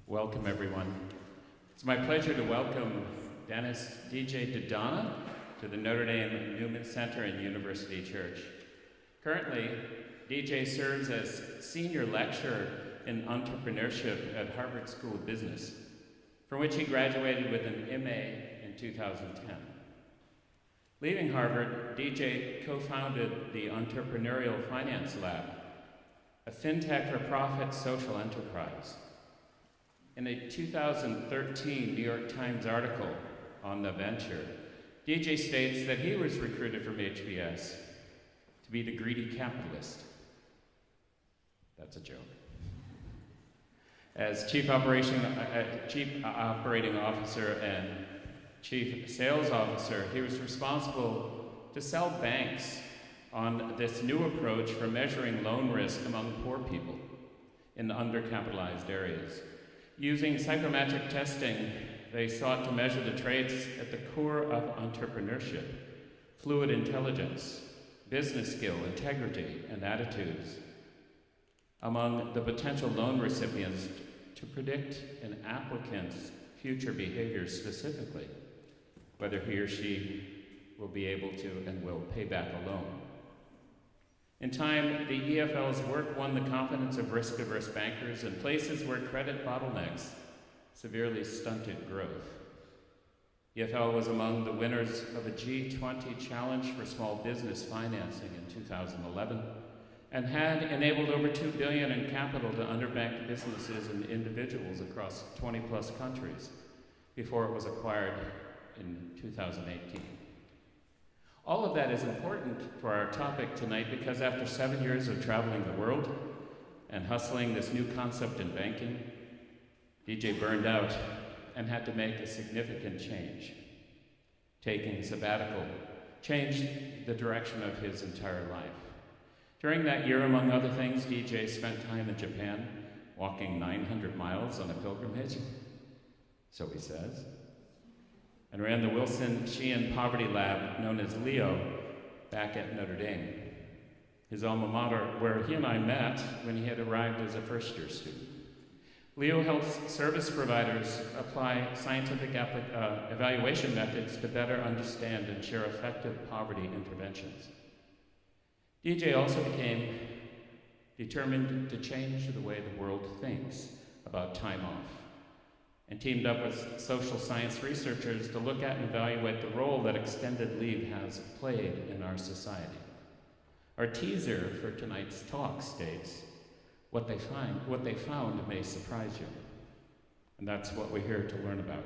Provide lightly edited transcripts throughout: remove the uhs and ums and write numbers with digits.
Welcome, everyone. It's my pleasure to welcome Dennis DJ DiDonna to the Notre Dame Newman Center and University Church. Currently, DJ serves as senior lecturer in entrepreneurship at Harvard School of Business, from which he graduated with an MA in 2010. Leaving Harvard, DJ co-founded the Entrepreneurial Finance Lab, a fintech-for-profit social enterprise. In a 2013 New York Times article on the venture, DJ states that he was recruited from HBS to be the greedy capitalist. That's a joke. As Chief Operating Officer and Chief Sales Officer, he was responsible to sell banks on this new approach for measuring loan risk among poor people in undercapitalized areas. Using psychometric testing, they sought to measure the traits at the core of entrepreneurship: fluid intelligence, business skill, integrity, and attitudes among the potential loan recipients to predict an applicant's future behavior, specifically whether he or she will be able to and will pay back a loan. In time, the EFL's work won the confidence of risk-averse bankers in places where credit bottlenecks severely stunted growth. EFL was among the winners of a G20 Challenge for Small Business Financing in 2011 and had enabled over $2 billion in capital to underbanked businesses and individuals across 20-plus countries before it was acquired in 2018. All of that is important for our topic tonight because after 7 years of traveling the world and hustling this new concept in banking, DJ burned out and had to make a significant change. Taking a sabbatical changed the direction of his entire life. During that year, among other things, DJ spent time in Japan, walking 900 miles on a pilgrimage, so he says, and ran the Wilson Sheehan Poverty Lab, known as LEO, back at Notre Dame, his alma mater, where he and I met when he had arrived as a first-year student. LEO helps service providers apply scientific evaluation methods to better understand and share effective poverty interventions. DJ also became determined to change the way the world thinks about time off, and teamed up with social science researchers to look at and evaluate the role that extended leave has played in our society. Our teaser for tonight's talk states, what they found may surprise you. And that's what we're here to learn about.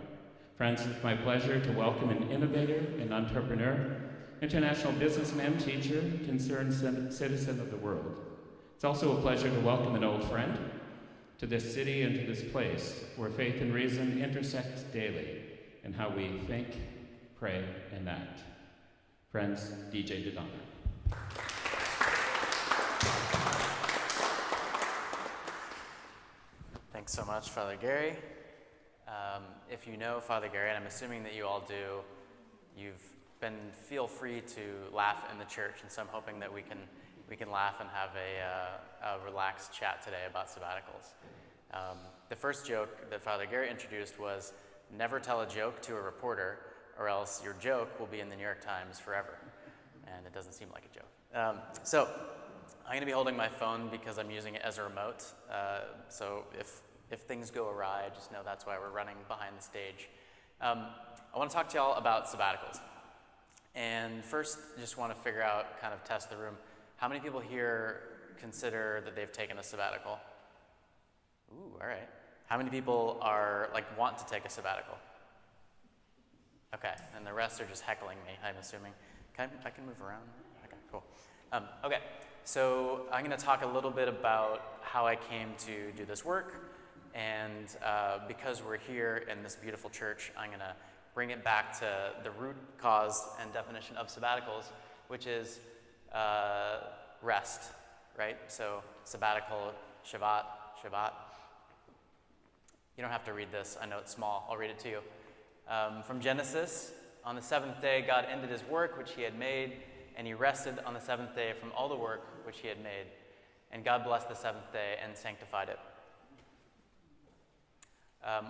Friends, it's my pleasure to welcome an innovator, an entrepreneur, international businessman, teacher, concerned citizen of the world. It's also a pleasure to welcome an old friend to this city and to this place where faith and reason intersect daily in how we think, pray, and act. Friends, DJ DiDonna. Thanks so much, Father Gary. If you know Father Gary, and I'm assuming that you all do, feel free to laugh in the church, and so I'm hoping that we can laugh and have a relaxed chat today about sabbaticals. The first joke that Father Gary introduced was, never tell a joke to a reporter, or else your joke will be in the New York Times forever. And it doesn't seem like a joke. So I'm going to be holding my phone because I'm using it as a remote. So if things go awry, just know that's why we're running behind the stage. I want to talk to y'all about sabbaticals. And first, just want to figure out, kind of test the room. How many people here consider that they've taken a sabbatical? Ooh, all right. How many people want to take a sabbatical? Okay, and the rest are just heckling me, I'm assuming. I can move around? Okay, cool. Okay, so I'm going to talk a little bit about how I came to do this work, and because we're here in this beautiful church, I'm going to bring it back to the root cause and definition of sabbaticals, which is rest, right? So sabbatical, Shabbat. You don't have to read this. I know it's small. I'll read it to you. From Genesis, on the seventh day, God ended his work which he had made, and he rested on the seventh day from all the work which he had made. And God blessed the seventh day and sanctified it.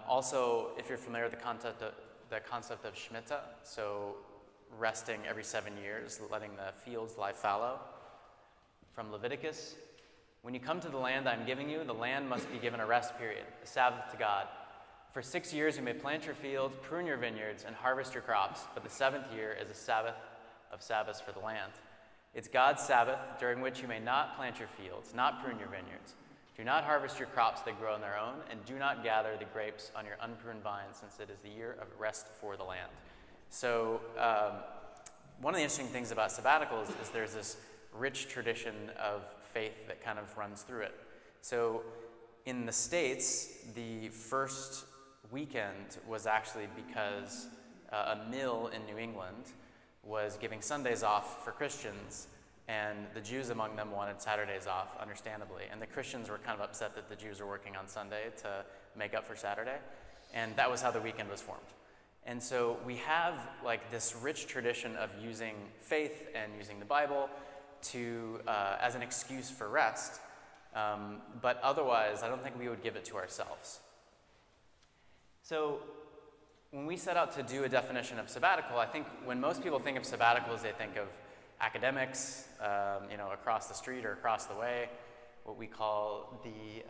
Also, if you're familiar with the concept of Shemitah, so resting every 7 years, letting the fields lie fallow. From Leviticus, when you come to the land I'm giving you, the land must be given a rest period, a Sabbath to God. For 6 years you may plant your fields, prune your vineyards, and harvest your crops, but the 7th year is a Sabbath of Sabbaths for the land. It's God's Sabbath, during which you may not plant your fields, not prune your vineyards. Do not harvest your crops that grow on their own, and do not gather the grapes on your unpruned vines, since it is the year of rest for the land. So one of the interesting things about sabbaticals is there's this rich tradition of faith that kind of runs through it. So in the States, the first weekend was actually because a mill in New England was giving Sundays off for Christians, and the Jews among them wanted Saturdays off, understandably. And the Christians were kind of upset that the Jews were working on Sunday to make up for Saturday. And that was how the weekend was formed. And so we have like this rich tradition of using faith and using the Bible to as an excuse for rest. But otherwise, I don't think we would give it to ourselves. So when we set out to do a definition of sabbatical, I think when most people think of sabbaticals, they think of academics, across the street or across the way, what we call the,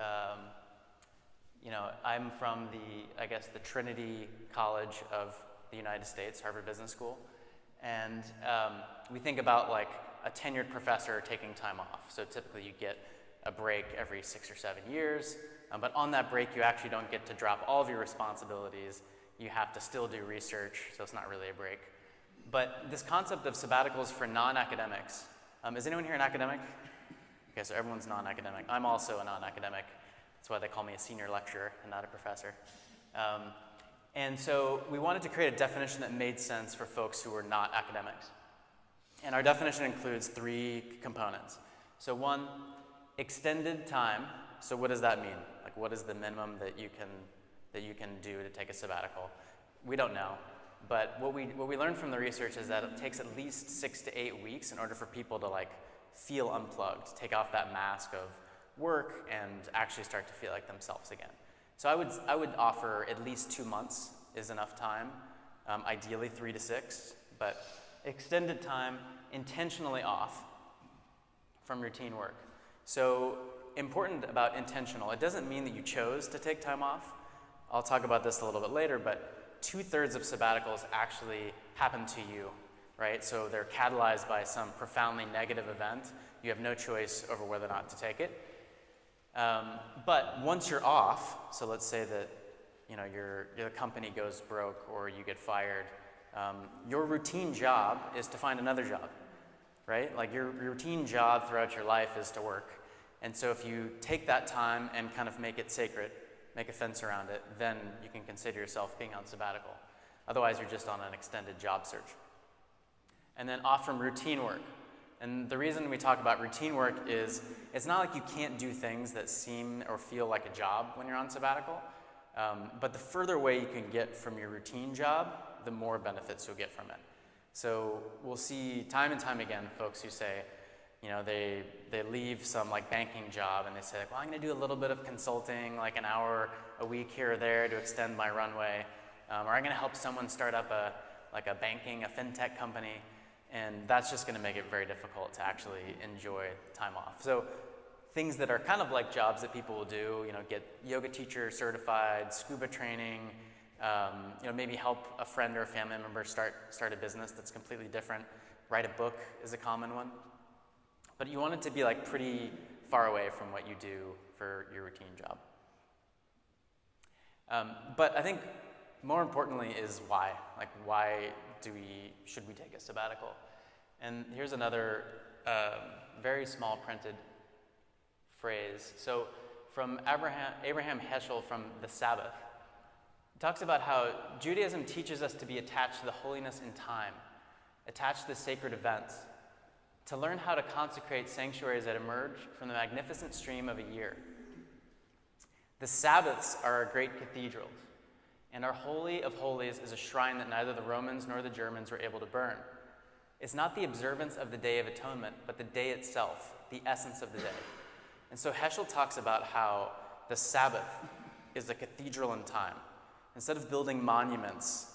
I'm from the Trinity College of the United States, Harvard Business School, and we think about like a tenured professor taking time off. So typically you get a break every 6 or 7 years, but on that break you actually don't get to drop all of your responsibilities. You have to still do research, so it's not really a break. But this concept of sabbaticals for non-academics, is anyone here an academic? Okay, so everyone's non-academic. I'm also a non-academic. That's why they call me a senior lecturer and not a professor. And so we wanted to create a definition that made sense for folks who were not academics. And our definition includes 3 components. So 1, extended time. So what does that mean? Like, what is the minimum that you can do to take a sabbatical? We don't know. But what we learned from the research is that it takes at least 6 to 8 weeks in order for people to like feel unplugged, take off that mask of work and actually start to feel like themselves again. So I would offer at least 2 months is enough time, ideally 3 to 6, but extended time, intentionally off from routine work. So important about intentional, it doesn't mean that you chose to take time off. I'll talk about this a little bit later, but 2/3 of sabbaticals actually happen to you, right? So they're catalyzed by some profoundly negative event. You have no choice over whether or not to take it. But once you're off, so let's say that your company goes broke or you get fired, your routine job is to find another job, right? Like your routine job throughout your life is to work. And so if you take that time and kind of make it sacred, make a fence around it, then you can consider yourself being on sabbatical. Otherwise, you're just on an extended job search. And then off from routine work. And the reason we talk about routine work is it's not like you can't do things that seem or feel like a job when you're on sabbatical, but the further away you can get from your routine job, the more benefits you'll get from it. So we'll see time and time again folks who say, they leave some like banking job and they say, well, I'm going to do a little bit of consulting, like an hour a week here or there to extend my runway, or I'm going to help someone start up a fintech company, and that's just going to make it very difficult to actually enjoy time off. So things that are kind of like jobs that people will do, get yoga teacher certified, scuba training, maybe help a friend or a family member start a business that's completely different. Write a book is a common one. But you want it to be like pretty far away from what you do for your routine job. But I think more importantly is why. Like, why should we take a sabbatical? And here's another very small printed phrase. So from Abraham Heschel from The Sabbath, he talks about how Judaism teaches us to be attached to the holiness in time, attached to the sacred events, to learn how to consecrate sanctuaries that emerge from the magnificent stream of a year. The Sabbaths are our great cathedrals, and our Holy of Holies is a shrine that neither the Romans nor the Germans were able to burn. It's not the observance of the Day of Atonement, but the day itself, the essence of the day. And so Heschel talks about how the Sabbath is a cathedral in time. Instead of building monuments,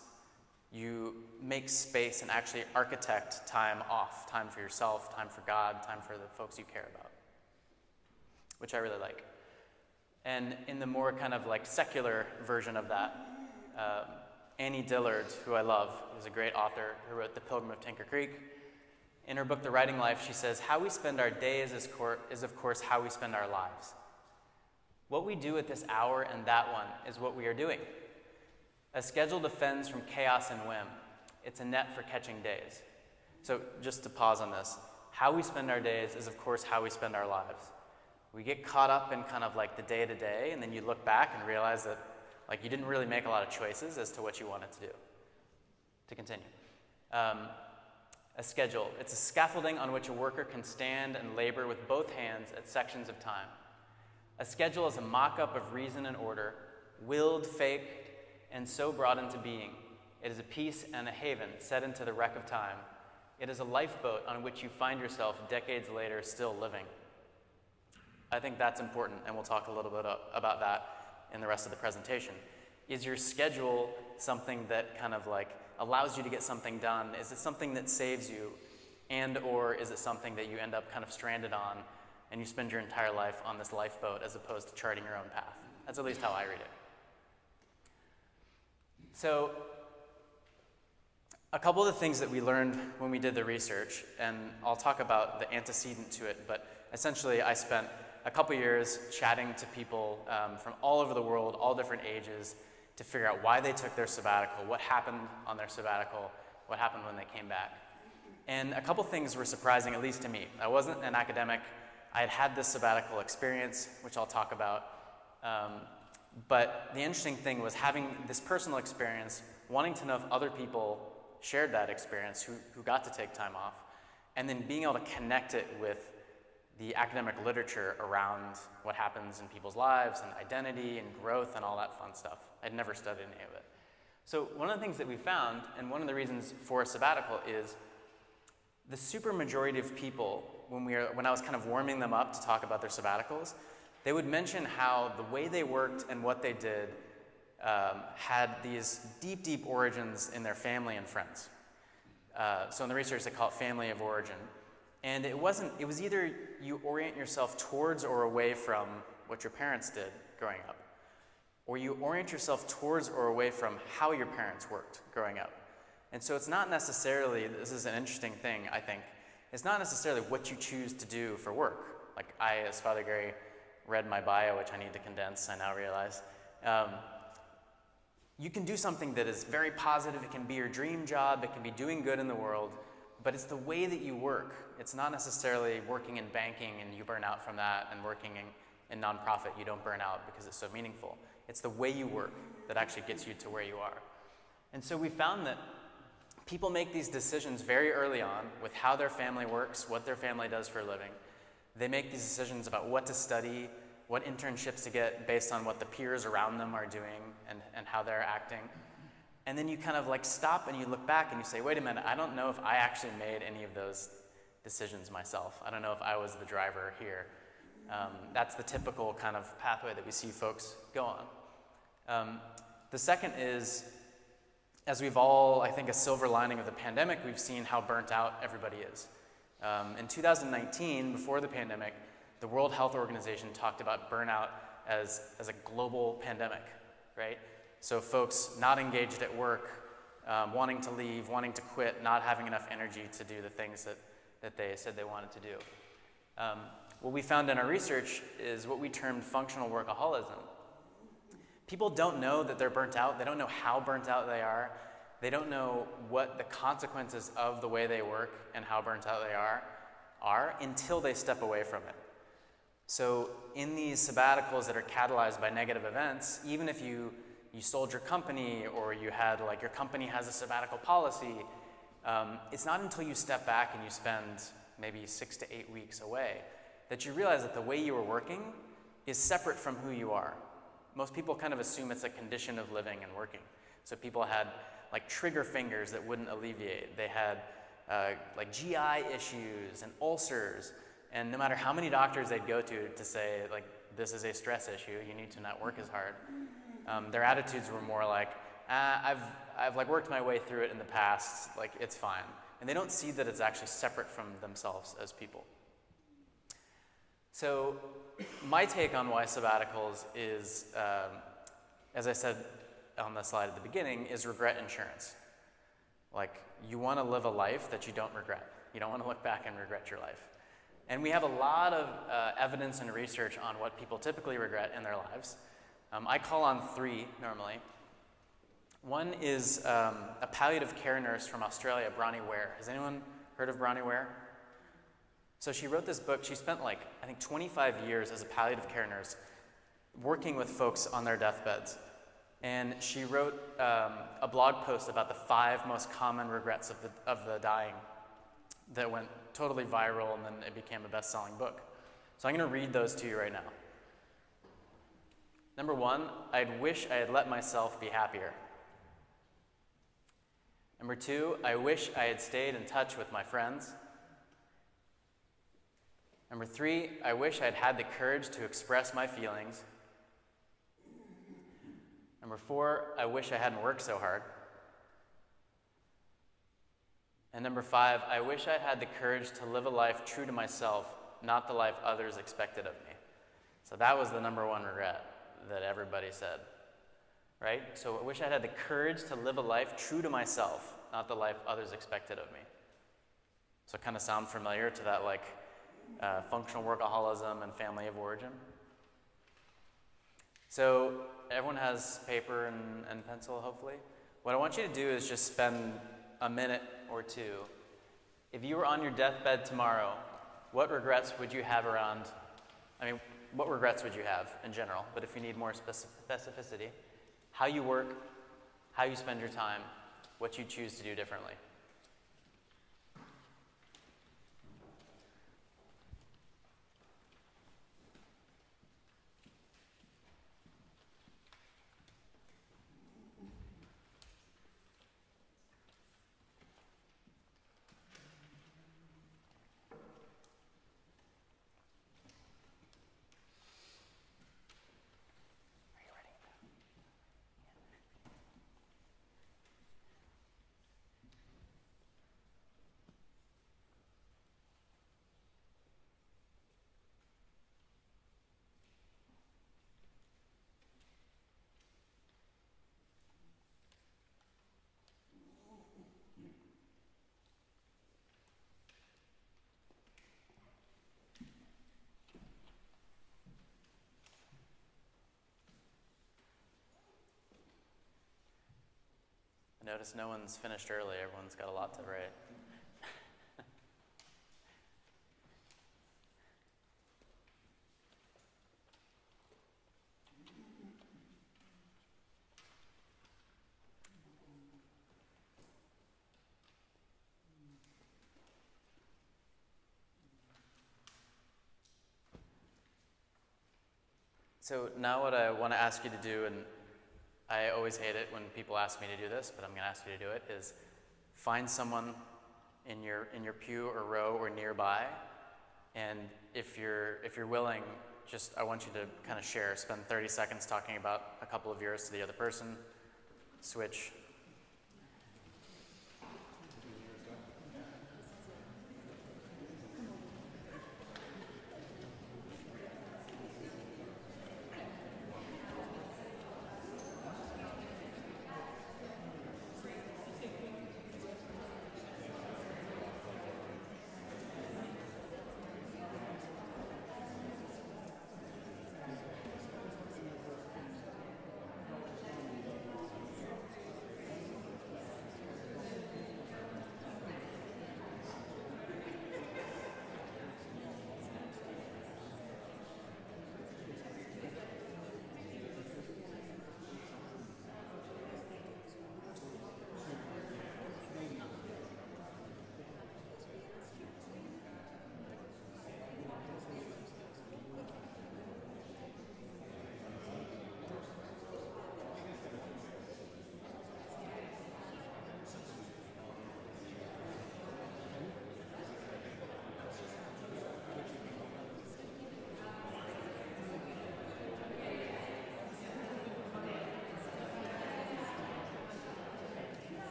you make space and actually architect time off, time for yourself, time for God, time for the folks you care about, which I really like. And in the more kind of like secular version of that, Annie Dillard, who I love, who's a great author who wrote The Pilgrim of Tinker Creek, in her book, The Writing Life, she says, how we spend our days is of course how we spend our lives. What we do at this hour and that one is what we are doing. A schedule defends from chaos and whim. It's a net for catching days. So just to pause on this, how we spend our days is of course how we spend our lives. We get caught up in kind of like the day-to-day, and then you look back and realize that like you didn't really make a lot of choices as to what you wanted to do. To continue. A schedule. It's a scaffolding on which a worker can stand and labor with both hands at sections of time. A schedule is a mock-up of reason and order, willed, faked, and so brought into being. It is a peace and a haven set into the wreck of time. It is a lifeboat on which you find yourself decades later still living. I think that's important, and we'll talk a little bit about that in the rest of the presentation. Is your schedule something that kind of like allows you to get something done? Is it something that saves you? And or is it something that you end up kind of stranded on and you spend your entire life on this lifeboat as opposed to charting your own path? That's at least how I read it. So a couple of the things that we learned when we did the research, and I'll talk about the antecedent to it, but essentially I spent a couple years chatting to people from all over the world, all different ages, to figure out why they took their sabbatical, what happened on their sabbatical, what happened when they came back. And a couple things were surprising, at least to me. I wasn't an academic. I had had this sabbatical experience, which I'll talk about. But the interesting thing was having this personal experience, wanting to know if other people shared that experience, who got to take time off, and then being able to connect it with the academic literature around what happens in people's lives and identity and growth and all that fun stuff. I'd never studied any of it. So one of the things that we found, and one of the reasons for a sabbatical, is the super majority of people, when I was kind of warming them up to talk about their sabbaticals, they would mention how the way they worked and what they did had these deep, deep origins in their family and friends. So in the research, they call it family of origin. And it was either you orient yourself towards or away from what your parents did growing up, or you orient yourself towards or away from how your parents worked growing up. And so it's not necessarily, this is an interesting thing, I think, it's not necessarily what you choose to do for work. Like I, as Father Gary, read my bio, which I need to condense, I now realize. You can do something that is very positive, it can be your dream job, it can be doing good in the world, but it's the way that you work. It's not necessarily working in banking and you burn out from that, and working in nonprofit you don't burn out because it's so meaningful. It's the way you work that actually gets you to where you are. And so we found that people make these decisions very early on with how their family works, what their family does for a living. They make these decisions about what to study, what internships to get based on what the peers around them are doing and how they're acting. And then you kind of like stop and you look back and you say, wait a minute, I don't know if I actually made any of those decisions myself. I don't know if I was the driver here. That's the typical kind of pathway that we see folks go on. The second is, as we've all, I think, a silver lining of the pandemic, we've seen how burnt out everybody is. In 2019, before the pandemic, the World Health Organization talked about burnout as a global pandemic, right? So folks not engaged at work, wanting to leave, wanting to quit, not having enough energy to do the things that they said they wanted to do. What we found in our research is what we termed functional workaholism. People don't know that they're burnt out. They don't know how burnt out they are. They don't know what the consequences of the way they work and how burnt out they are until they step away from it. So in these sabbaticals that are catalyzed by negative events, even if you sold your company or you had, like, your company has a sabbatical policy, it's not until you step back and you spend maybe 6 to 8 weeks away that you realize that the way you were working is separate from who you are. Most people kind of assume it's a condition of living and working. So people had like trigger fingers that wouldn't alleviate. They had like GI issues and ulcers, and no matter how many doctors they'd go to say, like, this is a stress issue, you need to not work as hard. Their attitudes were more like, I've like worked my way through it in the past, like it's fine. And they don't see that it's actually separate from themselves as people. So my take on why sabbaticals is, as I said on the slide at the beginning, is regret insurance. Like, you want to live a life that you don't regret. You don't want to look back and regret your life. And we have a lot of evidence and research on what people typically regret in their lives. I call on three normally. One is a palliative care nurse from Australia, Bronnie Ware. Has anyone heard of Bronnie Ware? So she wrote this book. She spent like, I think 25 years as a palliative care nurse working with folks on their deathbeds. And she wrote a blog post about the 5 most common regrets of the dying that went totally viral, and then it became a best-selling book. So I'm going to read those to you right now. Number 1, I'd wish I had let myself be happier. Number 2, I wish I had stayed in touch with my friends. Number 3, I wish I'd had the courage to express my feelings. Number 4, I wish I hadn't worked so hard. And number 5, I wish I'd had the courage to live a life true to myself, not the life others expected of me. So that was the number 1 regret that everybody said, right? So I wish I'd had the courage to live a life true to myself, not the life others expected of me. So kind of sound familiar to that like functional workaholism and family of origin? So everyone has paper and pencil, hopefully. What I want you to do is just spend a minute or two. If you were on your deathbed tomorrow, what regrets would you have around, what regrets would you have in general? But if you need more specificity, how you work, how you spend your time, what you choose to do differently. I notice no one's finished early. Everyone's got a lot to write. So now what I want to ask you to do, and I always hate it when people ask me to do this, but I'm going to ask you to do it, is find someone in your pew or row or nearby, and if you're willing, I want you to kind of spend 30 seconds talking about a couple of yours to the other person, switch.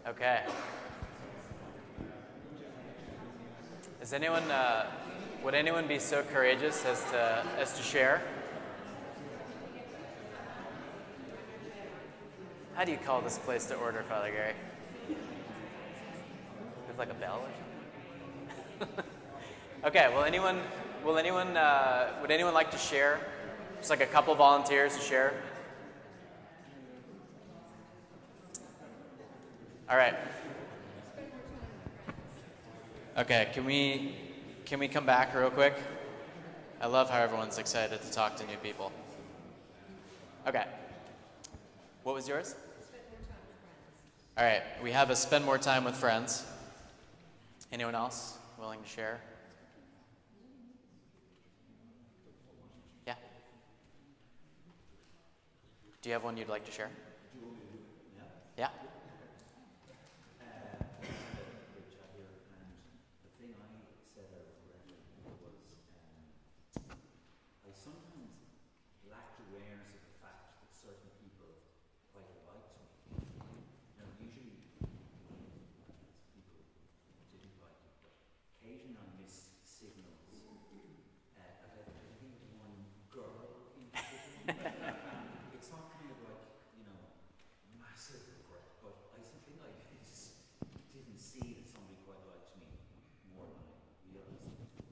Okay. Is anyone, would anyone be so courageous as to share? How do you call this place to order, Father Gary? With like a bell or something? Okay, would anyone like to share? Just like a couple volunteers to share. All right. Okay, can we come back real quick? I love how everyone's excited to talk to new people. Okay. What was yours? All right, we have a spend more time with friends. Anyone else willing to share? Yeah. Do you have one you'd like to share? Yeah.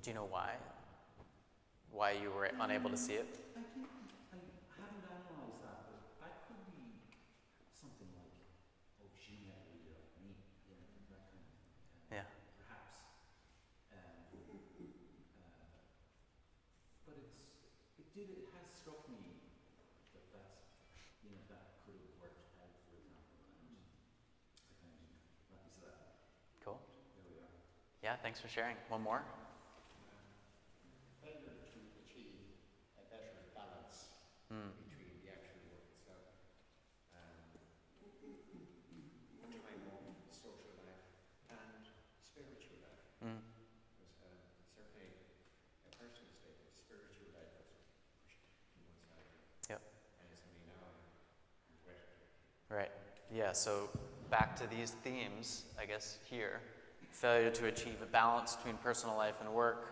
Do you know why? Why you were unable to see it? I think I haven't analysed that, but that could be something like, oh, she never really liked me, you know, that kind of Yeah. perhaps. But it has struck me that you know, that could have worked out, for example, and I kind of let me say that. Cool. There we are. Yeah, thanks for sharing. One more? Between the actual work itself and time off social life and spiritual life. Because certainly a personal state, the spiritual life was pushed to one side. Yep. And it's only now I'm regretting it. Right. Yeah, so back to these themes, I guess, here. Failure to achieve a balance between personal life and work,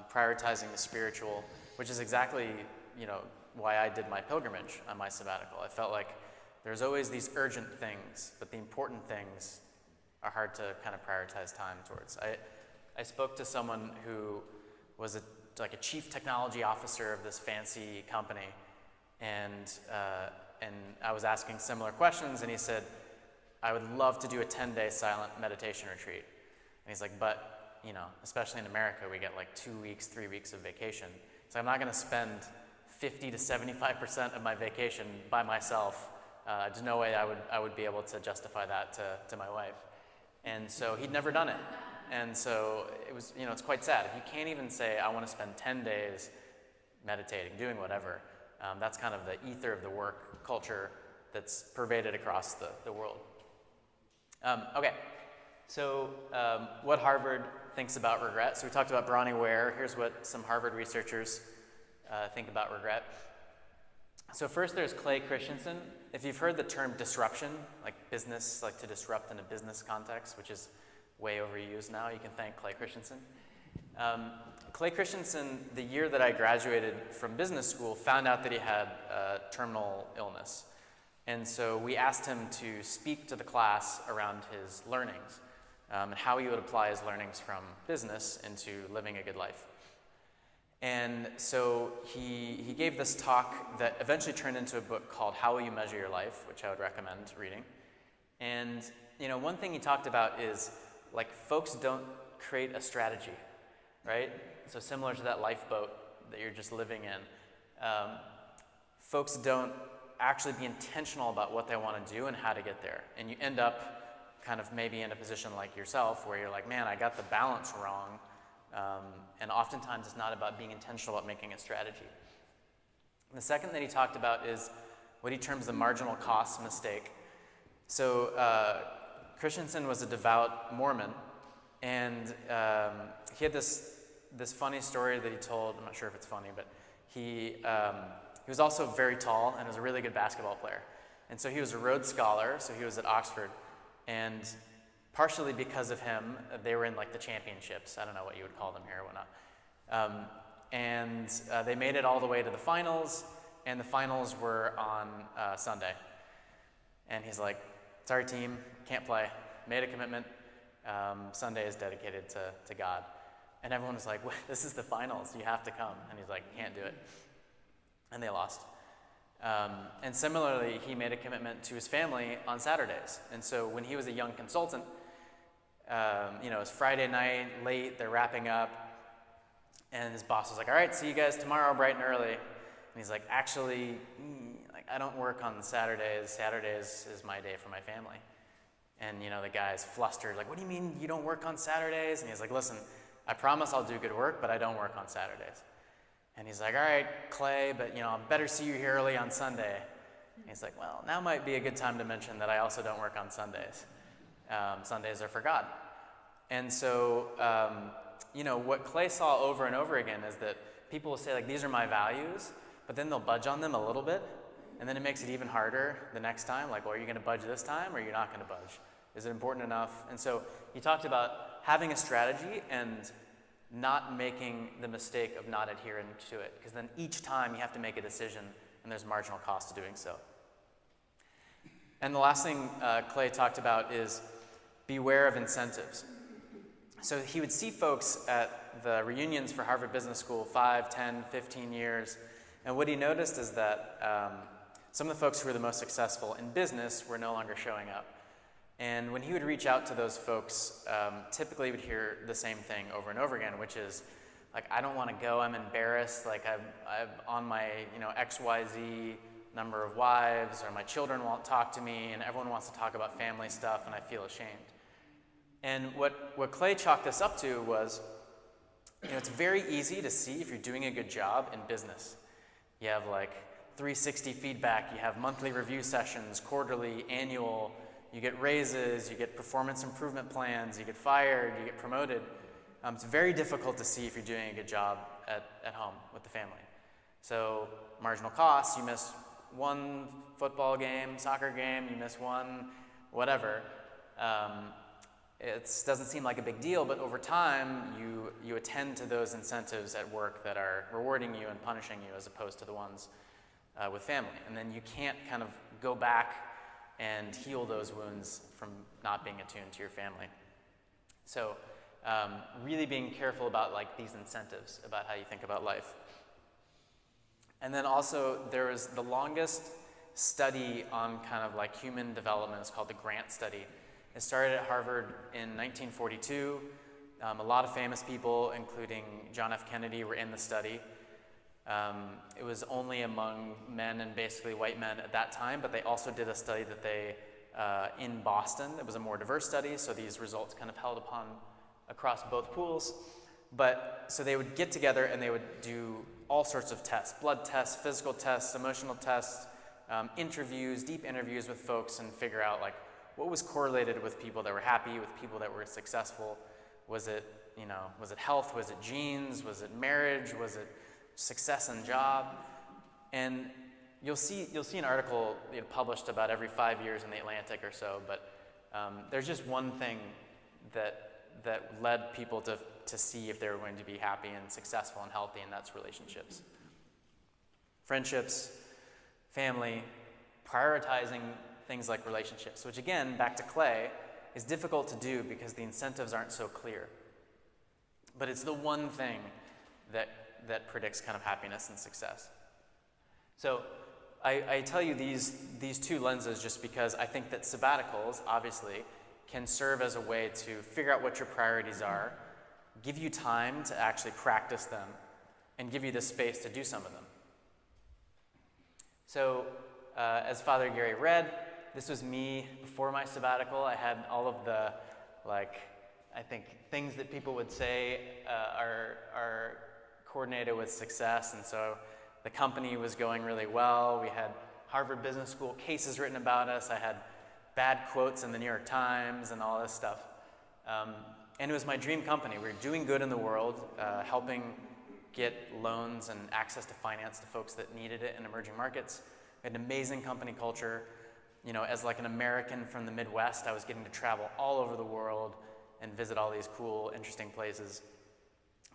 prioritizing the spiritual, which is exactly, you know, why I did my pilgrimage on my sabbatical. I felt like there's always these urgent things, but the important things are hard to kind of prioritize time towards. I spoke to someone who was like a chief technology officer of this fancy company, and I was asking similar questions, and he said, I would love to do a 10-day silent meditation retreat. And he's like, but, you know, especially in America, we get like 2 weeks, 3 weeks of vacation. So I'm not going to spend 50 to 75% of my vacation by myself. There's no way I would be able to justify that to my wife. And so he'd never done it. And so it was, you know, it's quite sad. If you can't even say, I want to spend 10 days meditating, doing whatever, that's kind of the ether of the work culture that's pervaded across the world. Okay, so what Harvard thinks about regret. So we talked about Bronnie Ware. Here's what some Harvard researchers think about regret. So first there's Clay Christensen. If you've heard the term disruption, like business, like to disrupt in a business context, which is way overused now, you can thank Clay Christensen. Clay Christensen, the year that I graduated from business school, found out that he had terminal illness. And so we asked him to speak to the class around his learnings and how he would apply his learnings from business into living a good life. And so he gave this talk that eventually turned into a book called How Will You Measure Your Life, which I would recommend reading. And you know, one thing he talked about is like folks don't create a strategy, right? So similar to that lifeboat that you're just living in, folks don't actually be intentional about what they want to do and how to get there. And you end up kind of maybe in a position like yourself where you're like, man, I got the balance wrong. And oftentimes it's not about being intentional about making a strategy. And the second that he talked about is what he terms the marginal cost mistake. So Christensen was a devout Mormon, and he had this funny story that he told. I'm not sure if it's funny, but he was also very tall and was a really good basketball player. And so he was a Rhodes Scholar, so he was at Oxford. And partially because of him, they were in like the championships. I don't know what you would call them here or whatnot. They made it all the way to the finals, and the finals were on Sunday. And he's like, sorry team, can't play. Made a commitment. Sunday is dedicated to God. And everyone was like, this is the finals, you have to come. And he's like, can't do it. And they lost. And similarly, he made a commitment to his family on Saturdays. And so when he was a young consultant, it's Friday night, late, they're wrapping up, and his boss was like, all right, see you guys tomorrow bright and early. And he's like, actually, I don't work on Saturdays. Saturdays is my day for my family. And, the guy's flustered, like, what do you mean you don't work on Saturdays? And he's like, listen, I promise I'll do good work, but I don't work on Saturdays. And he's like, all right, Clay, but, I better see you here early on Sunday. And he's like, well, now might be a good time to mention that I also don't work on Sundays. Sundays are for God. And so, what Clay saw over and over again is that people will say, like, these are my values, but then they'll budge on them a little bit, and then it makes it even harder the next time. Like, well, are you going to budge this time, or are you not going to budge? Is it important enough? And so he talked about having a strategy and not making the mistake of not adhering to it, because then each time you have to make a decision, and there's marginal cost to doing so. And the last thing Clay talked about is beware of incentives. So he would see folks at the reunions for Harvard Business School 5, 10, 15 years, and what he noticed is that some of the folks who were the most successful in business were no longer showing up. And when he would reach out to those folks, typically he would hear the same thing over and over again, which is, like, I don't want to go, I'm embarrassed, like I'm on my XYZ number of wives, or my children won't talk to me, and everyone wants to talk about family stuff, and I feel ashamed. And what Clay chalked this up to was, it's very easy to see if you're doing a good job in business. You have like 360 feedback, you have monthly review sessions, quarterly, annual, you get raises, you get performance improvement plans, you get fired, you get promoted. It's very difficult to see if you're doing a good job at home with the family. So marginal costs, you miss one football game, soccer game, you miss one, whatever. It doesn't seem like a big deal, but over time, you attend to those incentives at work that are rewarding you and punishing you, as opposed to the ones with family. And then you can't kind of go back and heal those wounds from not being attuned to your family. So really being careful about like these incentives, about how you think about life. And then also there was the longest study on kind of like human development. It's called the Grant Study. It started at Harvard in 1942. A lot of famous people, including John F. Kennedy, were in the study. It was only among men and basically white men at that time, but they also did a study that they, in Boston. It was a more diverse study, so these results kind of held upon across both pools. But so they would get together and they would do all sorts of tests, blood tests, physical tests, emotional tests, interviews, deep interviews with folks, and figure out like what was correlated with people that were happy, with people that were successful. Was it health? Was it genes? Was it marriage? Was it success and job? And you'll see an article published about every 5 years in the Atlantic or so, but there's just one thing that led people to see if they were going to be happy and successful and healthy, and that's relationships. Friendships, family, prioritizing things like relationships, which again, back to Clay, is difficult to do because the incentives aren't so clear. But it's the one thing that predicts kind of happiness and success. So I tell you these two lenses just because I think that sabbaticals, obviously, can serve as a way to figure out what your priorities are, give you time to actually practice them, and give you the space to do some of them. So as Father Gary read, this was me before my sabbatical. I had all of the, I think, things that people would say are coordinated with success, and so the company was going really well. We had Harvard Business School cases written about us. I had bad quotes in the New York Times and all this stuff. And it was my dream company. We were doing good in the world, helping get loans and access to finance to folks that needed it in emerging markets. We had an amazing company culture. as like an American from the Midwest, I was getting to travel all over the world and visit all these cool, interesting places.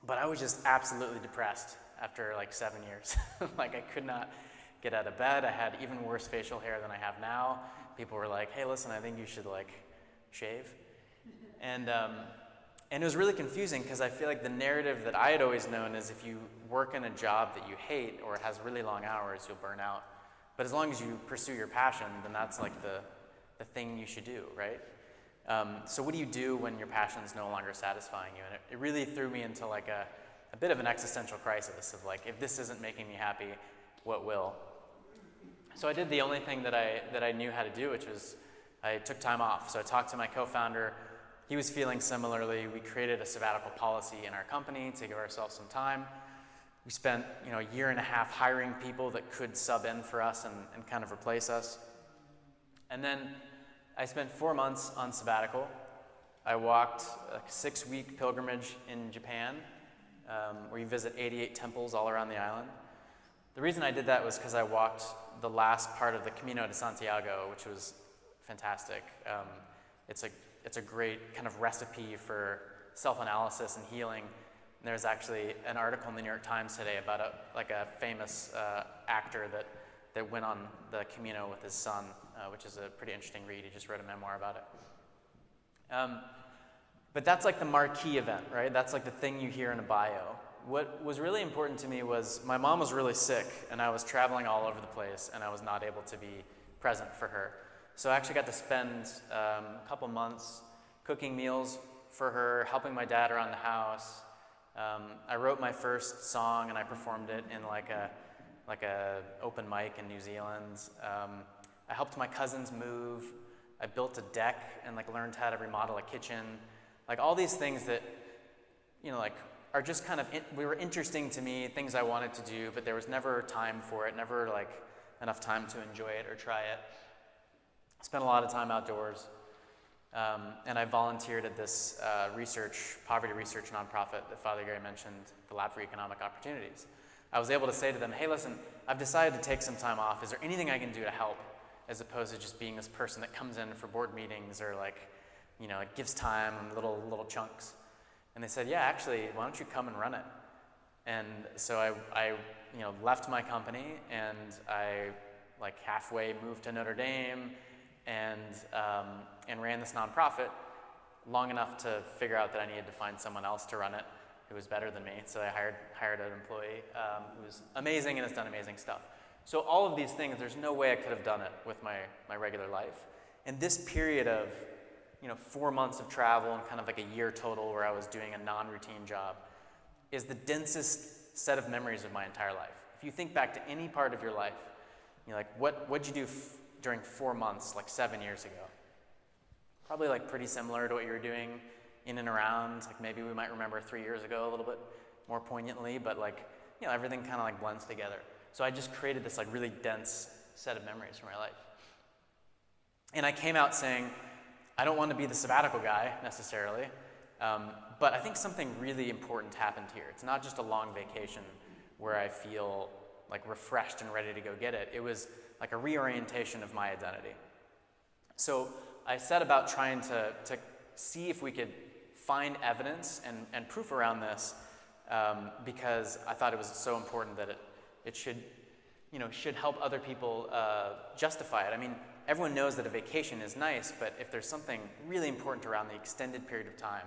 But I was just absolutely depressed after like 7 years. Like I could not get out of bed. I had even worse facial hair than I have now. People were like, hey, listen, I think you should like shave. And it was really confusing because I feel like the narrative that I had always known is if you work in a job that you hate or it has really long hours, you'll burn out. But as long as you pursue your passion, then that's like the thing you should do, right? So what do you do when your passion is no longer satisfying you? And it really threw me into like a bit of an existential crisis of like, if this isn't making me happy, what will? So I did the only thing that I knew how to do, which was I took time off. So I talked to my co-founder. He was feeling similarly. We created a sabbatical policy in our company to give ourselves some time. We spent a year and a half hiring people that could sub in for us and kind of replace us. And then I spent 4 months on sabbatical. I walked a 6-week pilgrimage in Japan, where you visit 88 temples all around the island. The reason I did that was because I walked the last part of the Camino de Santiago, which was fantastic. It's a great kind of recipe for self-analysis and healing. And there's actually an article in the New York Times today about a famous actor that went on the Camino with his son, which is a pretty interesting read. He just wrote a memoir about it. But that's like the marquee event, right? That's like the thing you hear in a bio. What was really important to me was my mom was really sick, and I was traveling all over the place, and I was not able to be present for her. So I actually got to spend a couple months cooking meals for her, helping my dad around the house. I wrote my first song, and I performed it in like a open mic in New Zealand. I helped my cousins move. I built a deck and like learned how to remodel a kitchen. Like all these things that, are just kind of, were interesting to me, things I wanted to do, but there was never time for it, never like enough time to enjoy it or try it. I spent a lot of time outdoors. And I volunteered at this poverty research nonprofit that Father Gary mentioned, the Lab for Economic Opportunities. I was able to say to them, hey, listen, I've decided to take some time off. Is there anything I can do to help? As opposed to just being this person that comes in for board meetings or it gives time in little chunks. And they said, yeah, actually, why don't you come and run it? And so I left my company and I halfway moved to Notre Dame and ran this nonprofit long enough to figure out that I needed to find someone else to run it who was better than me. So I hired an employee who was amazing and has done amazing stuff. So all of these things, there's no way I could have done it with my regular life. And this period of 4 months of travel and kind of like a year total where I was doing a non-routine job is the densest set of memories of my entire life. If you think back to any part of your life, you're like, what'd you do during 4 months, 7 years ago? Probably pretty similar to what you were doing in and around. Maybe we might remember 3 years ago a little bit more poignantly, but everything kind of blends together. So I just created this really dense set of memories from my life. And I came out saying, I don't want to be the sabbatical guy necessarily, but I think something really important happened here. It's not just a long vacation where I feel refreshed and ready to go get it. It was a reorientation of my identity. So I set about trying to see if we could find evidence and proof around this because I thought it was so important that it should help other people justify it. I mean, everyone knows that a vacation is nice, but if there's something really important around the extended period of time,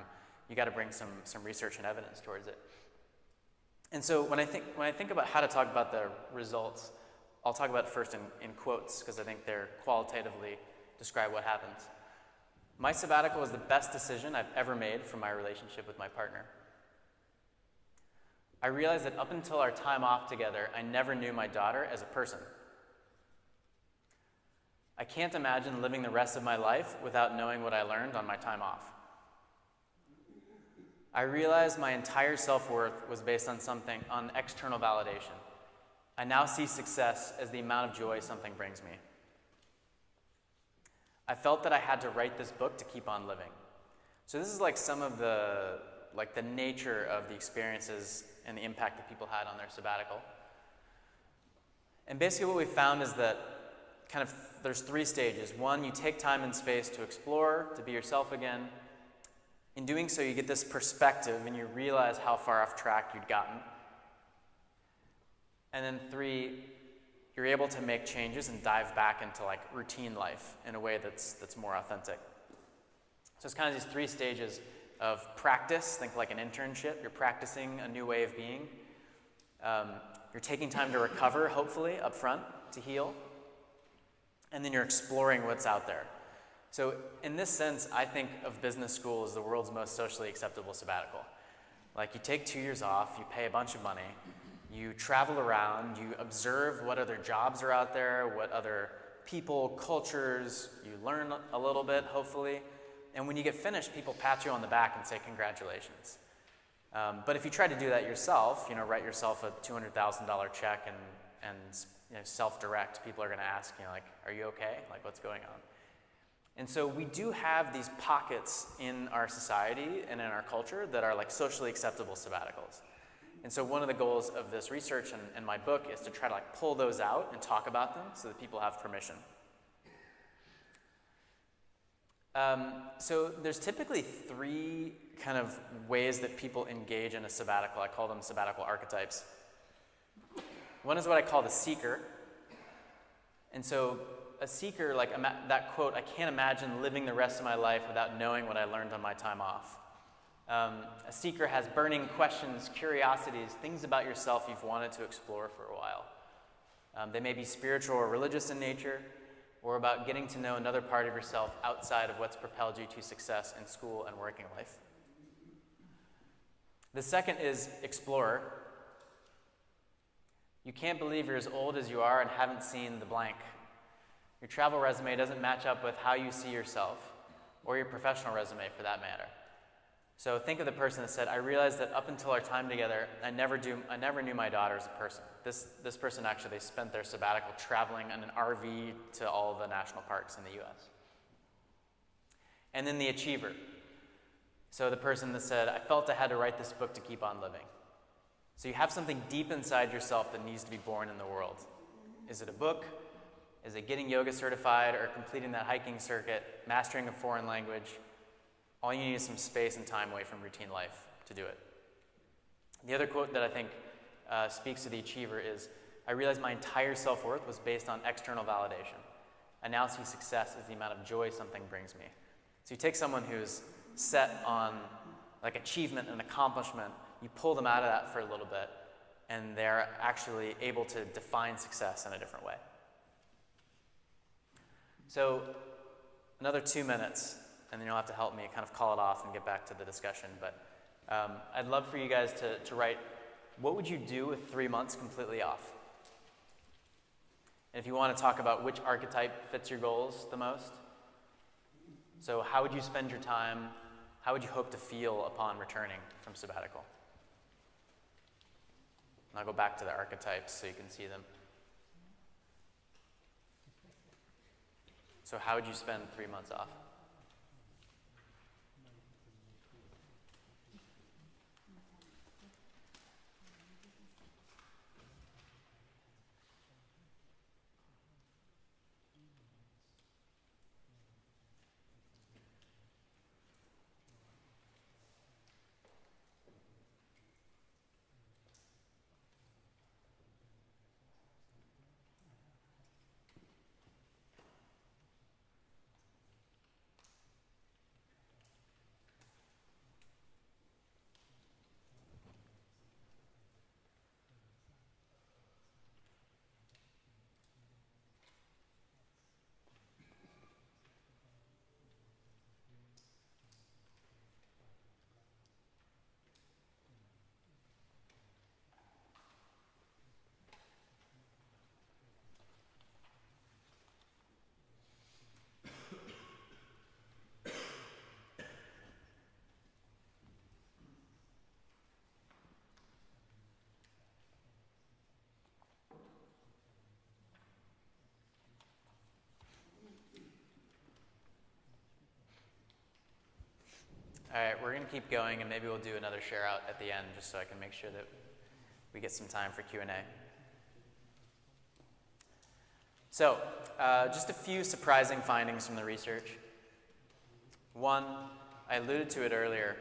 you got to bring some research and evidence towards it. And so when I think about how to talk about the results, I'll talk about it first in quotes because I think they're qualitatively describe what happens. My sabbatical was the best decision I've ever made for my relationship with my partner. I realized that up until our time off together, I never knew my daughter as a person. I can't imagine living the rest of my life without knowing what I learned on my time off. I realized my entire self-worth was based on external validation. I now see success as the amount of joy something brings me. I felt that I had to write this book to keep on living. So this is some of the nature of the experiences and the impact that people had on their sabbatical. And basically what we found is that there's 3 stages. One, you take time and space to explore, to be yourself again. In doing so, you get this perspective and you realize how far off track you'd gotten. And then 3, you're able to make changes and dive back into like routine life in a way that's more authentic. So it's kind of these 3 stages of practice. Think like an internship. You're practicing a new way of being. You're taking time to recover, hopefully, up front, to heal. And then you're exploring what's out there. So in this sense, I think of business school as the world's most socially acceptable sabbatical. Like you take 2 years off, you pay a bunch of money, you travel around, you observe what other jobs are out there, what other people, cultures, you learn a little bit, hopefully. And when you get finished, people pat you on the back and say congratulations. But if you try to do that yourself, write yourself a $200,000 check and self-direct, people are going to ask, like, are you okay? Like, what's going on? And so we do have these pockets in our society and in our culture that are like socially acceptable sabbaticals. And so one of the goals of this research and my book is to try to like pull those out and talk about them so that people have permission. So there's typically 3 kind of ways that people engage in a sabbatical. I call them sabbatical archetypes. One is what I call the seeker. And so a seeker, like that quote, I can't imagine living the rest of my life without knowing what I learned on my time off. A seeker has burning questions, curiosities, things about yourself you've wanted to explore for a while. They may be spiritual or religious in nature, or about getting to know another part of yourself outside of what's propelled you to success in school and working life. The second is explorer. You can't believe you're as old as you are and haven't seen the blank. Your travel resume doesn't match up with how you see yourself, or your professional resume for that matter. So think of the person that said, I realized that up until our time together, I never knew my daughter as a person. This person actually, they spent their sabbatical traveling in an RV to all the national parks in the US. And then the achiever. So the person that said, I felt I had to write this book to keep on living. So you have something deep inside yourself that needs to be born in the world. Is it a book? Is it getting yoga certified or completing that hiking circuit, mastering a foreign language? All you need is some space and time away from routine life to do it. The other quote that I think speaks to the achiever is, I realized my entire self-worth was based on external validation. I now see success as the amount of joy something brings me. So you take someone who's set on like achievement and accomplishment, you pull them out of that for a little bit, and they're actually able to define success in a different way. So another 2 minutes, and then you'll have to help me kind of call it off and get back to the discussion. But I'd love for you guys to write, what would you do with 3 months completely off? And if you want to talk about which archetype fits your goals the most, so how would you spend your time? How would you hope to feel upon returning from sabbatical? And I'll go back to the archetypes so you can see them. So how would you spend 3 months off? All right, we're going to keep going, and maybe we'll do another share out at the end just so I can make sure that we get some time for Q&A. So, just a few surprising findings from the research. One, I alluded to it earlier.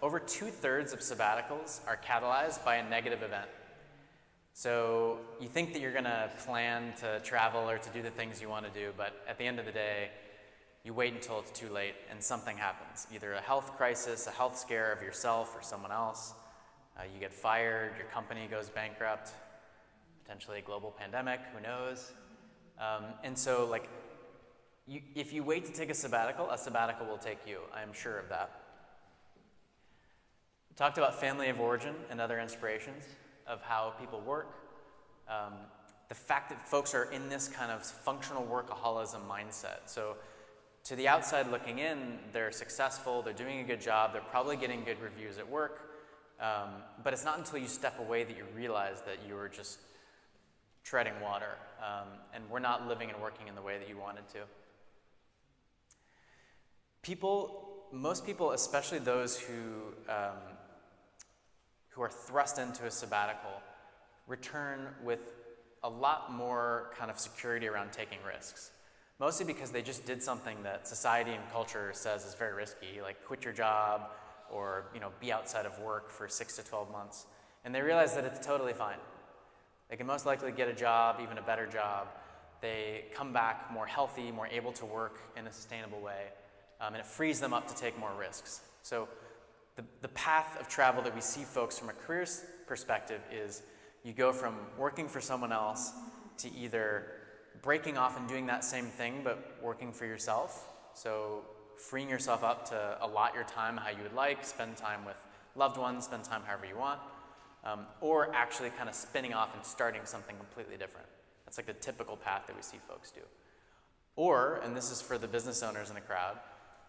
Over 2/3 of sabbaticals are catalyzed by a negative event. So you think that you're going to plan to travel or to do the things you want to do, but at the end of the day, you wait until it's too late and something happens. Either a health crisis, a health scare of yourself or someone else. You get fired, your company goes bankrupt, potentially a global pandemic, who knows? And so, like, if you wait to take a sabbatical will take you. I'm sure of that. We talked about family of origin and other inspirations of how people work. The fact that folks are in this kind of functional workaholism mindset. So to the outside looking in, they're successful, they're doing a good job, they're probably getting good reviews at work, but it's not until you step away that you realize that you were just treading water, and we're not living and working in the way that you wanted to. Most people, especially those who are thrust into a sabbatical, return with a lot more kind of security around taking risks. Mostly because they just did something that society and culture says is very risky, like quit your job or be outside of work for 6 to 12 months. And they realize that it's totally fine. They can most likely get a job, even a better job. They come back more healthy, more able to work in a sustainable way, and it frees them up to take more risks. So the path of travel that we see folks from a career perspective is you go from working for someone else to either breaking off and doing that same thing but working for yourself. So freeing yourself up to allot your time how you would like, spend time with loved ones, spend time however you want, or actually kind of spinning off and starting something completely different. That's like the typical path that we see folks do. Or, and this is for the business owners in the crowd,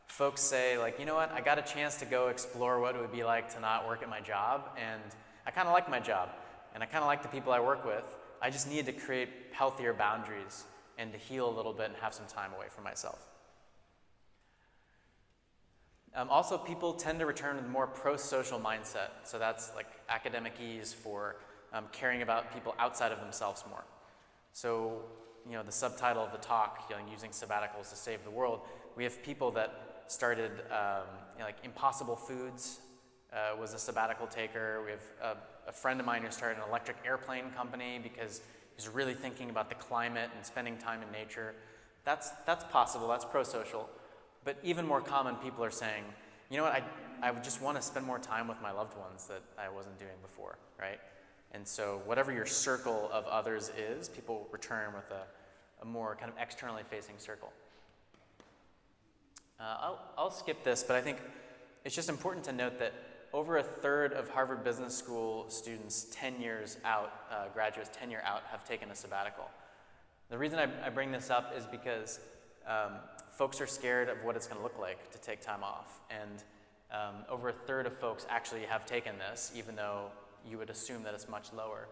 folks say, like, you know what, I got a chance to go explore what it would be like to not work at my job, and I kind of like my job, and I kind of like the people I work with. I just need to create healthier boundaries and to heal a little bit and have some time away from myself. Also, people tend to return with a more pro-social mindset. So that's like academic ease for caring about people outside of themselves more. So, the subtitle of the talk, using sabbaticals to save the world, we have people that started, like Impossible Foods was a sabbatical taker. We have a friend of mine who started an electric airplane company because he's really thinking about the climate and spending time in nature. That's possible, that's pro-social. But even more common, people are saying, you know what, I would just want to spend more time with my loved ones that I wasn't doing before, right? And so whatever your circle of others is, people return with a more kind of externally facing circle. I'll skip this, but I think it's just important to note that over 1/3 of Harvard Business School students 10 years out, graduates 10 years out, have taken a sabbatical. The reason I bring this up is because folks are scared of what it's going to look like to take time off. And over 1/3 of folks actually have taken this, even though you would assume that it's much lower.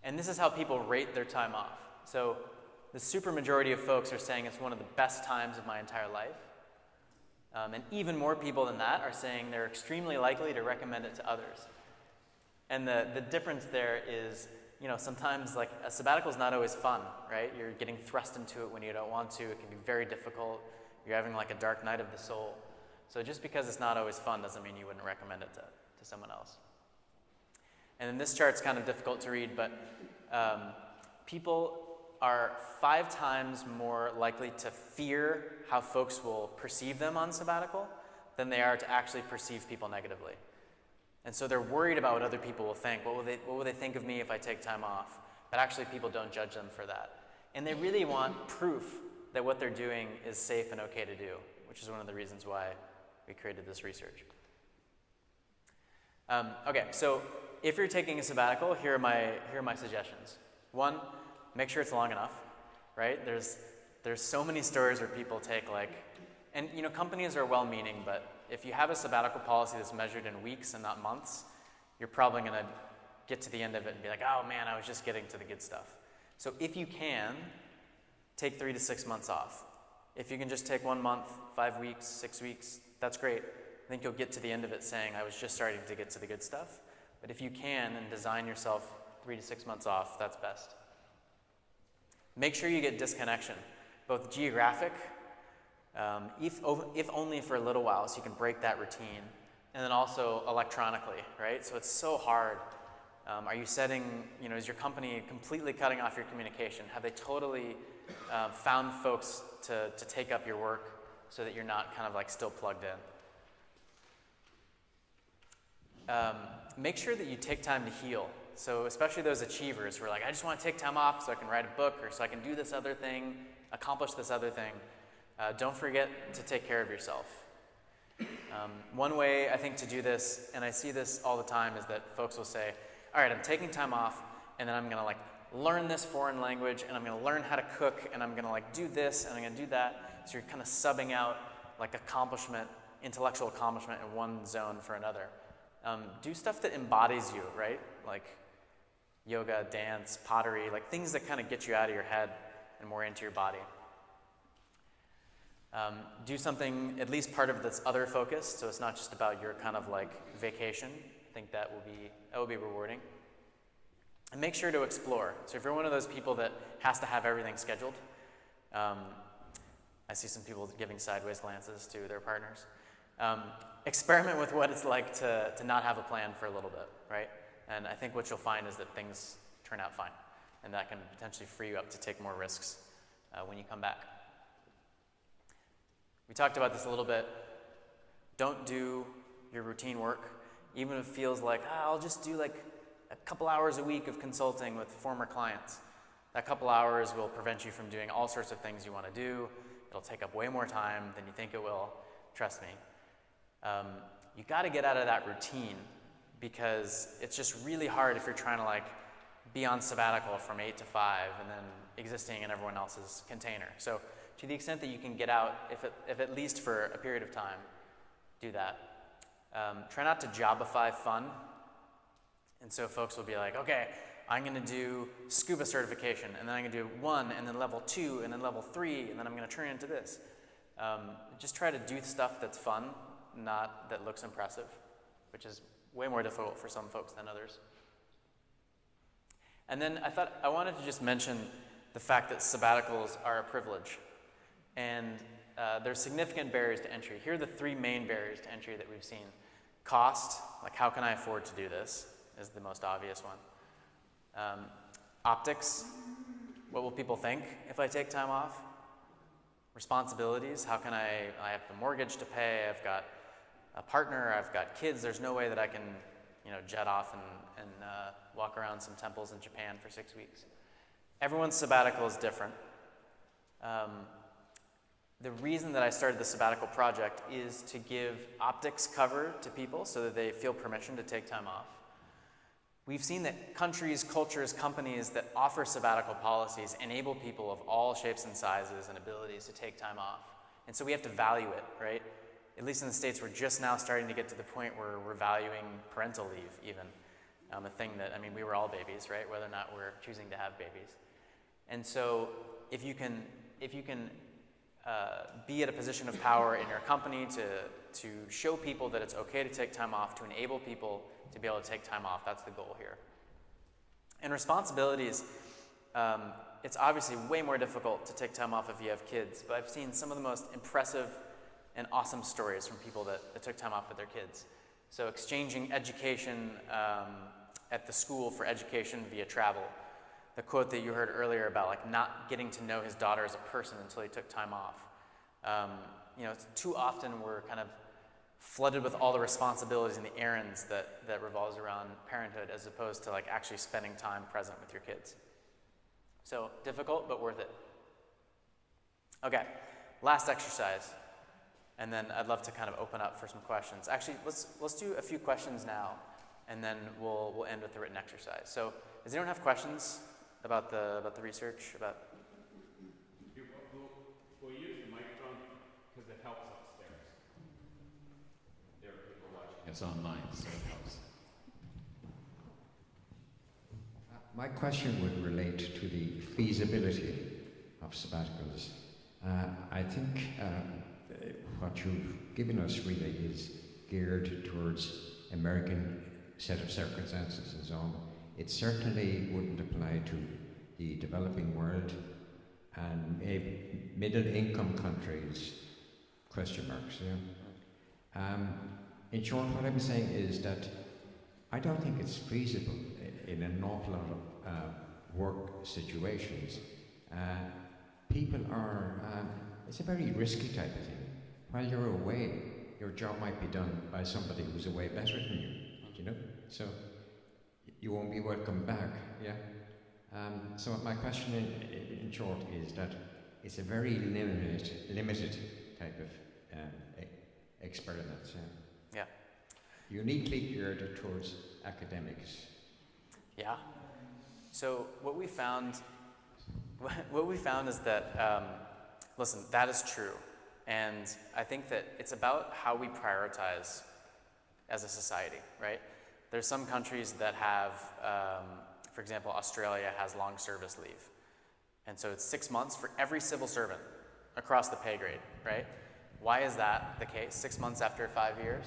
And this is how people rate their time off. So the supermajority of folks are saying it's one of the best times of my entire life. And even more people than that are saying they're extremely likely to recommend it to others. And the difference there is, sometimes like a sabbatical is not always fun, right? You're getting thrust into it when you don't want to. It can be very difficult. You're having like a dark night of the soul. So just because it's not always fun doesn't mean you wouldn't recommend it to someone else. And then this chart's kind of difficult to read, but people are 5 times more likely to fear how folks will perceive them on sabbatical than they are to actually perceive people negatively. And so they're worried about what other people will think. What will they think of me if I take time off? But actually people don't judge them for that. And they really want proof that what they're doing is safe and okay to do, which is one of the reasons why we created this research. Okay, so if you're taking a sabbatical, here are my suggestions. 1, make sure it's long enough, right? There's so many stories where people take and companies are well-meaning, but if you have a sabbatical policy that's measured in weeks and not months, you're probably going to get to the end of it and be like, oh man, I was just getting to the good stuff. So if you can, take 3 to 6 months off. If you can just take 1 month, 5 weeks, 6 weeks, that's great. I think you'll get to the end of it saying, I was just starting to get to the good stuff. But if you can and design yourself 3 to 6 months off, that's best. Make sure you get disconnection, both geographic, if only for a little while, so you can break that routine, and then also electronically, right? So it's so hard. Are you setting, is your company completely cutting off your communication? Have they totally found folks to take up your work so that you're not kind of like still plugged in? Make sure that you take time to heal. So especially those achievers who are like, I just want to take time off so I can write a book or so I can do this other thing, accomplish this other thing. Don't forget to take care of yourself. One way I think to do this, and I see this all the time, is that folks will say, all right, I'm taking time off, and then I'm going to like learn this foreign language, and I'm going to learn how to cook, and I'm going to like do this, and I'm going to do that. So you're kind of subbing out like intellectual accomplishment in one zone for another. Do stuff that embodies you, right? Like yoga, dance, pottery, like things that kind of get you out of your head and more into your body. Do something, at least part of that's other focused, so it's not just about your kind of like vacation. I think that will be rewarding. And make sure to explore. So if you're one of those people that has to have everything scheduled, I see some people giving sideways glances to their partners. Experiment with what it's like to not have a plan for a little bit, right? And I think what you'll find is that things turn out fine, and that can potentially free you up to take more risks when you come back. We talked about this a little bit. Don't do your routine work, even if it feels like, I'll just do like a couple hours a week of consulting with former clients. That couple hours will prevent you from doing all sorts of things you want to do. It'll take up way more time than you think it will. Trust me. You got to get out of that routine, because it's just really hard if you're trying to like be on sabbatical from 8 to 5 and then existing in everyone else's container. So to the extent that you can get out, if at least for a period of time, do that. Try not to jobify fun. And so folks will be like, okay, I'm going to do scuba certification, and then I'm going to do 1, and then level 2, and then level 3, and then I'm going to turn into this. Just try to do stuff that's fun, not that looks impressive, which is way more difficult for some folks than others. And then I wanted to just mention the fact that sabbaticals are a privilege. And there's significant barriers to entry. Here are the 3 main barriers to entry that we've seen. Cost, like how can I afford to do this, is the most obvious one. Optics, what will people think if I take time off? Responsibilities, how can I have a mortgage to pay, I've got a partner, I've got kids, there's no way that I can jet off and walk around some temples in Japan for 6 weeks. Everyone's sabbatical is different. The reason that I started the sabbatical project is to give optics cover to people so that they feel permission to take time off. We've seen that countries, cultures, companies that offer sabbatical policies enable people of all shapes and sizes and abilities to take time off. And so we have to value it, right? At least in the States, we're just now starting to get to the point where we're valuing parental leave even. A thing that, we were all babies, right? Whether or not we're choosing to have babies. And so if you can be at a position of power in your company to show people that it's okay to take time off, to enable people to be able to take time off, that's the goal here. And responsibilities, it's obviously way more difficult to take time off if you have kids, but I've seen some of the most impressive and awesome stories from people that took time off with their kids. So exchanging education at the school for education via travel. The quote that you heard earlier about like not getting to know his daughter as a person until he took time off. Too often we're kind of flooded with all the responsibilities and the errands that revolves around parenthood as opposed to like actually spending time present with your kids. So difficult, but worth it. Okay, last exercise. And then I'd love to kind of open up for some questions. Actually, let's do a few questions now, and then we'll end with the written exercise. So does anyone have questions about the research? We'll use the microphone because it helps upstairs. There are people watching us online, so it helps. My question would relate to the feasibility of sabbaticals. I think what you've given us really is geared towards American set of circumstances and so on. It certainly wouldn't apply to the developing world, and maybe middle income countries, question marks, in short, what I'm saying is that I don't think it's feasible in an awful lot of work situations. People are, it's a very risky type of thing. While you're away, your job might be done by somebody who's away better than you, So you won't be welcome back, So my question in short is that it's a very limited type of experiments. Yeah. Uniquely geared towards academics. Yeah. So what we found is that, listen, that is true. And I think that it's about how we prioritize as a society, right? There's some countries that have, for example, Australia has long service leave. And so it's 6 months for every civil servant across the pay grade, right? Why is that the case? 6 months after 5 years,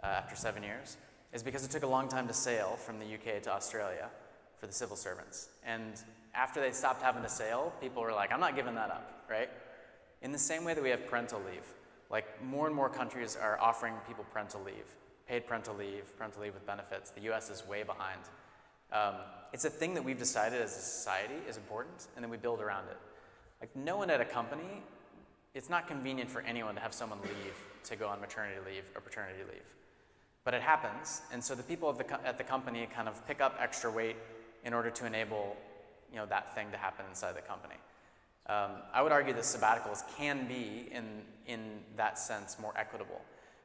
after 7 years, is because it took a long time to sail from the UK to Australia for the civil servants. And after they stopped having to sail, people were like, I'm not giving that up, right? In the same way that we have parental leave, like more and more countries are offering people parental leave, paid parental leave with benefits. The US is way behind. It's a thing that we've decided as a society is important, and then we build around it. Like no one at a company, it's not convenient for anyone to have someone leave to go on maternity leave or paternity leave. But it happens, and so the people at the company kind of pick up extra weight in order to enable that thing to happen inside the company. I would argue that sabbaticals can be, in that sense, more equitable,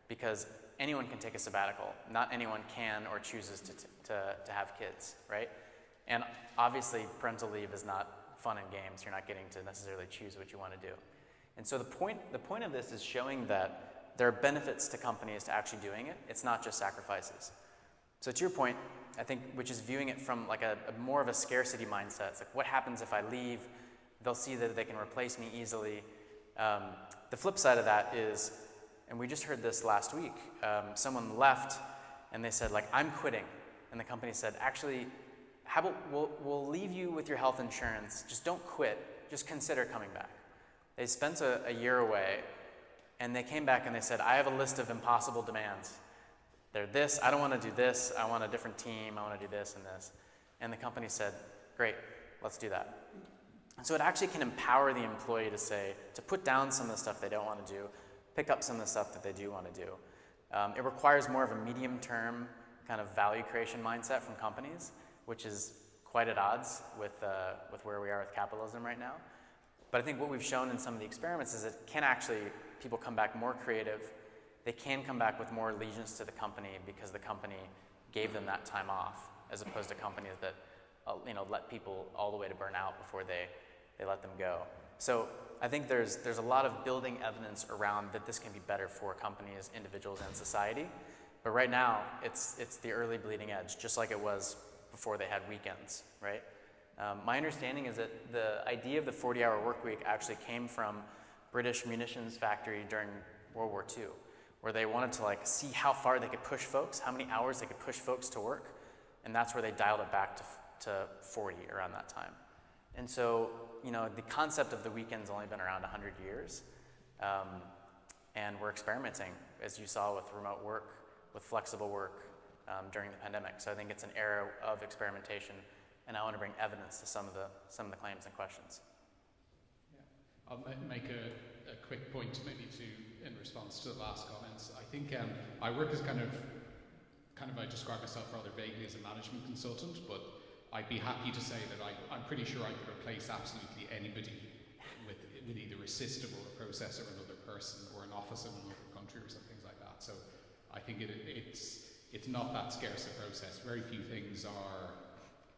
because anyone can take a sabbatical. Not anyone can or chooses to have kids, right? And obviously, parental leave is not fun and games. You're not getting to necessarily choose what you want to do. And so the point of this is showing that there are benefits to companies to actually doing it. It's not just sacrifices. So to your point, I think, which is viewing it from like a more of a scarcity mindset. It's like, what happens if I leave? They'll see that they can replace me easily. The flip side of that is, and we just heard this last week, someone left and they said, like, I'm quitting. And the company said, actually, how about we'll leave you with your health insurance. Just don't quit. Just consider coming back. They spent a year away, and they came back and they said, I have a list of impossible demands. They're this, I don't want to do this, I want a different team, I want to do this and this. And the company said, great, let's do that. And so it actually can empower the employee to put down some of the stuff they don't want to do, pick up some of the stuff that they do want to do. It requires more of a medium-term kind of value creation mindset from companies, which is quite at odds with where we are with capitalism right now. But I think what we've shown in some of the experiments is it can actually, people come back more creative. They can come back with more allegiance to the company because the company gave them that time off, as opposed to companies that let people all the way to burn out before they let them go. So I think there's a lot of building evidence around that this can be better for companies, individuals, and society. But right now, it's the early bleeding edge, just like it was before they had weekends, right? My understanding is that the idea of the 40-hour work week actually came from British munitions factory during World War II, where they wanted to see how far they could push folks, how many hours they could push folks to work, and that's where they dialed it back to 40 around that time. And so, the concept of the weekend's only been around 100 years, and we're experimenting, as you saw with remote work, with flexible work during the pandemic. So I think it's an era of experimentation, and I want to bring evidence to some of the claims and questions. Yeah. I'll make a quick point maybe in response to the last comments. I think I work as I describe myself rather vaguely as a management consultant, but I'd be happy to say that I'm pretty sure I could replace absolutely anybody with either a system or a process or another person or an office in another country or something like that. So I think it's not that scarce a process. Very few things are,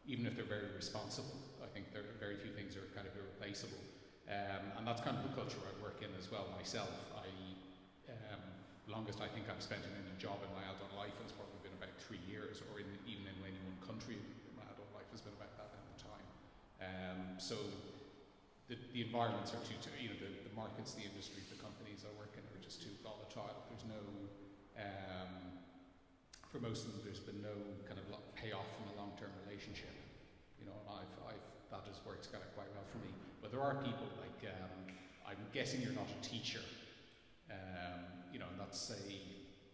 even if they're very responsible, I think very few things are kind of irreplaceable. And that's kind of the culture I work in as well myself. Longest I think I've spent in any job in my adult life has probably been about 3 years, or even in any one country in my adult life has been about that amount of time. So the environments are the markets, the industries, the companies I work in are just too volatile. There's no, for most of them, there's been no kind of payoff from a long-term relationship. And that has worked kind of quite well for me. But there are people like, I'm guessing you're not a teacher, you know, and that's say,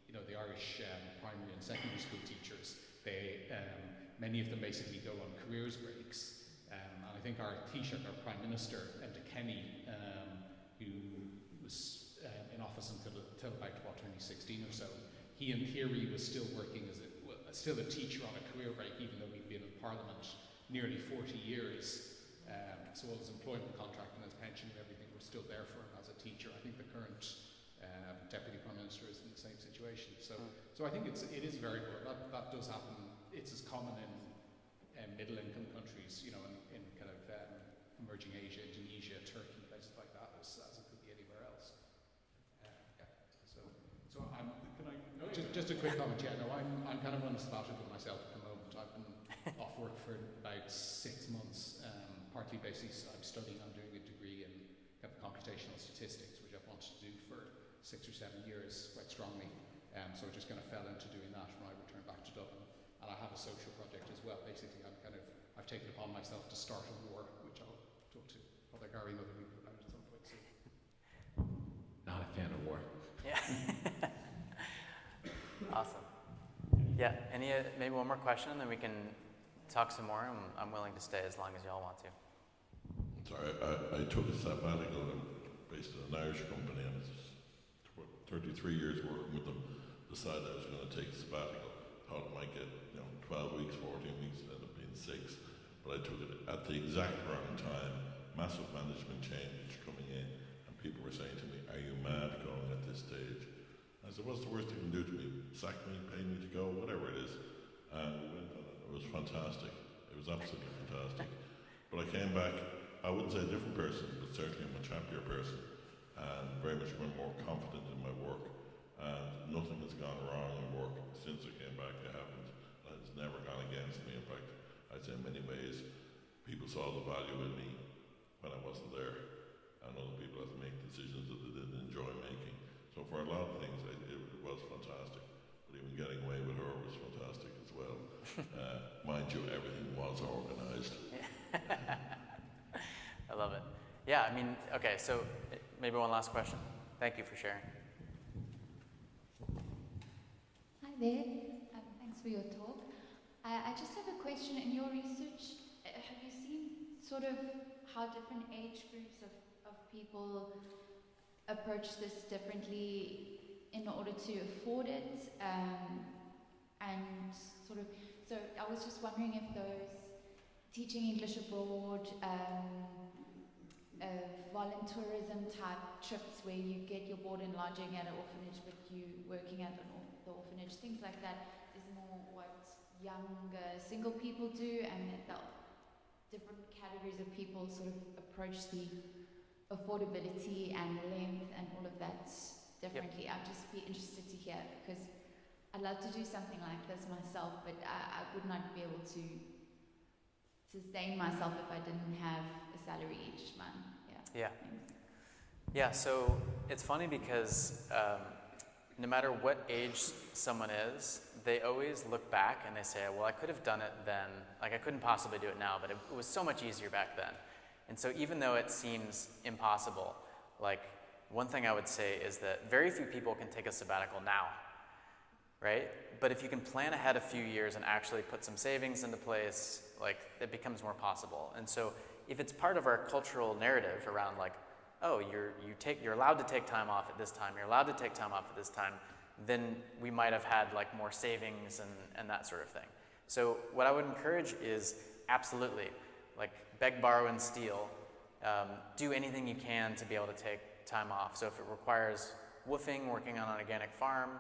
you know, the Irish primary and secondary school teachers. They, many of them basically go on careers breaks. And I think our Taoiseach, our Prime Minister, Enda Kenny, who was in office until about 2016 or so, he in theory was still working as still a teacher on a career break, even though he'd been in Parliament nearly 40 years. So all his employment contract and his pension and everything were still there for him as a teacher. I think the current Deputy Prime Minister is in the same situation. So I think it is very good. That does happen. It's as common in middle-income countries, you know, in kind of emerging Asia, Indonesia, Turkey, places like that, as it could be anywhere else. So I'm. Can I just a quick comment? Yeah, no, I'm kind of on a sabbatical myself at the moment. I've been off work for about 6 months. Partly basically, I'm doing a degree in kind of computational statistics, which I've wanted to do for 6 or 7 years quite strongly. So I just kind of fell into doing that when I returned back to Dublin. And I have a social project as well. Basically, I've taken it upon myself to start a war, which I'll talk to Father Gary and other people about at some point soon. Not a fan of war. Yeah. Awesome. Yeah. Any maybe one more question, and then we can talk some more. I'm willing to stay as long as y'all want to. Sorry, I took a sabbatical based on an Irish company, and it's 33 years working with them. Decided I was going to take a sabbatical. Thought I might get 12 weeks, 14 weeks, ended up being 6. But I took it at the exact wrong time. Massive management change coming in, and people were saying to me, "Are you mad going at this stage?" I said, "What's the worst you can do to me? Sack me, pay me to go, whatever it is." And we went on it. It was fantastic. It was absolutely fantastic. But I came back, I wouldn't say a different person, but certainly a much happier person, and very much more confident in my work. And nothing has gone wrong in work since I came back. It haven't. And it's never gone against me. In fact, I'd say in many ways, people saw the value in me when I wasn't there, and other people had to make decisions that they didn't enjoy making. So for a lot of things, it was fantastic. But even getting away with her was fantastic as well. Mind you, everything was organised. I love it. Yeah, I mean, okay, so maybe one last question. Thank you for sharing. Hi there. Thanks for your talk. I just have a question. In your research, have you seen sort of how different age groups of people approach this differently in order to afford it? And sort of, so I was just wondering if those teaching English abroad, voluntourism type trips where you get your board and lodging at an orphanage but you working at the orphanage, things like that, is more what younger single people do, and that the different categories of people sort of approach the affordability and length and all of that differently. Yep. I'd just be interested to hear, because I'd love to do something like this myself, but I would not be able to sustain myself if I didn't have a salary each month. Yeah. Yeah, so it's funny because no matter what age someone is, they always look back and they say, well, I could have done it then. Like, I couldn't possibly do it now, but it was so much easier back then. And so even though it seems impossible, like, one thing I would say is that very few people can take a sabbatical now, right? But if you can plan ahead a few years and actually put some savings into place, like, it becomes more possible. And so if it's part of our cultural narrative around, like, oh, you're allowed to take time off at this time, you're allowed to take time off at this time, then we might have had like more savings and that sort of thing. So what I would encourage is absolutely, like, beg, borrow, and steal. Do anything you can to be able to take time off. So if it requires woofing, working on an organic farm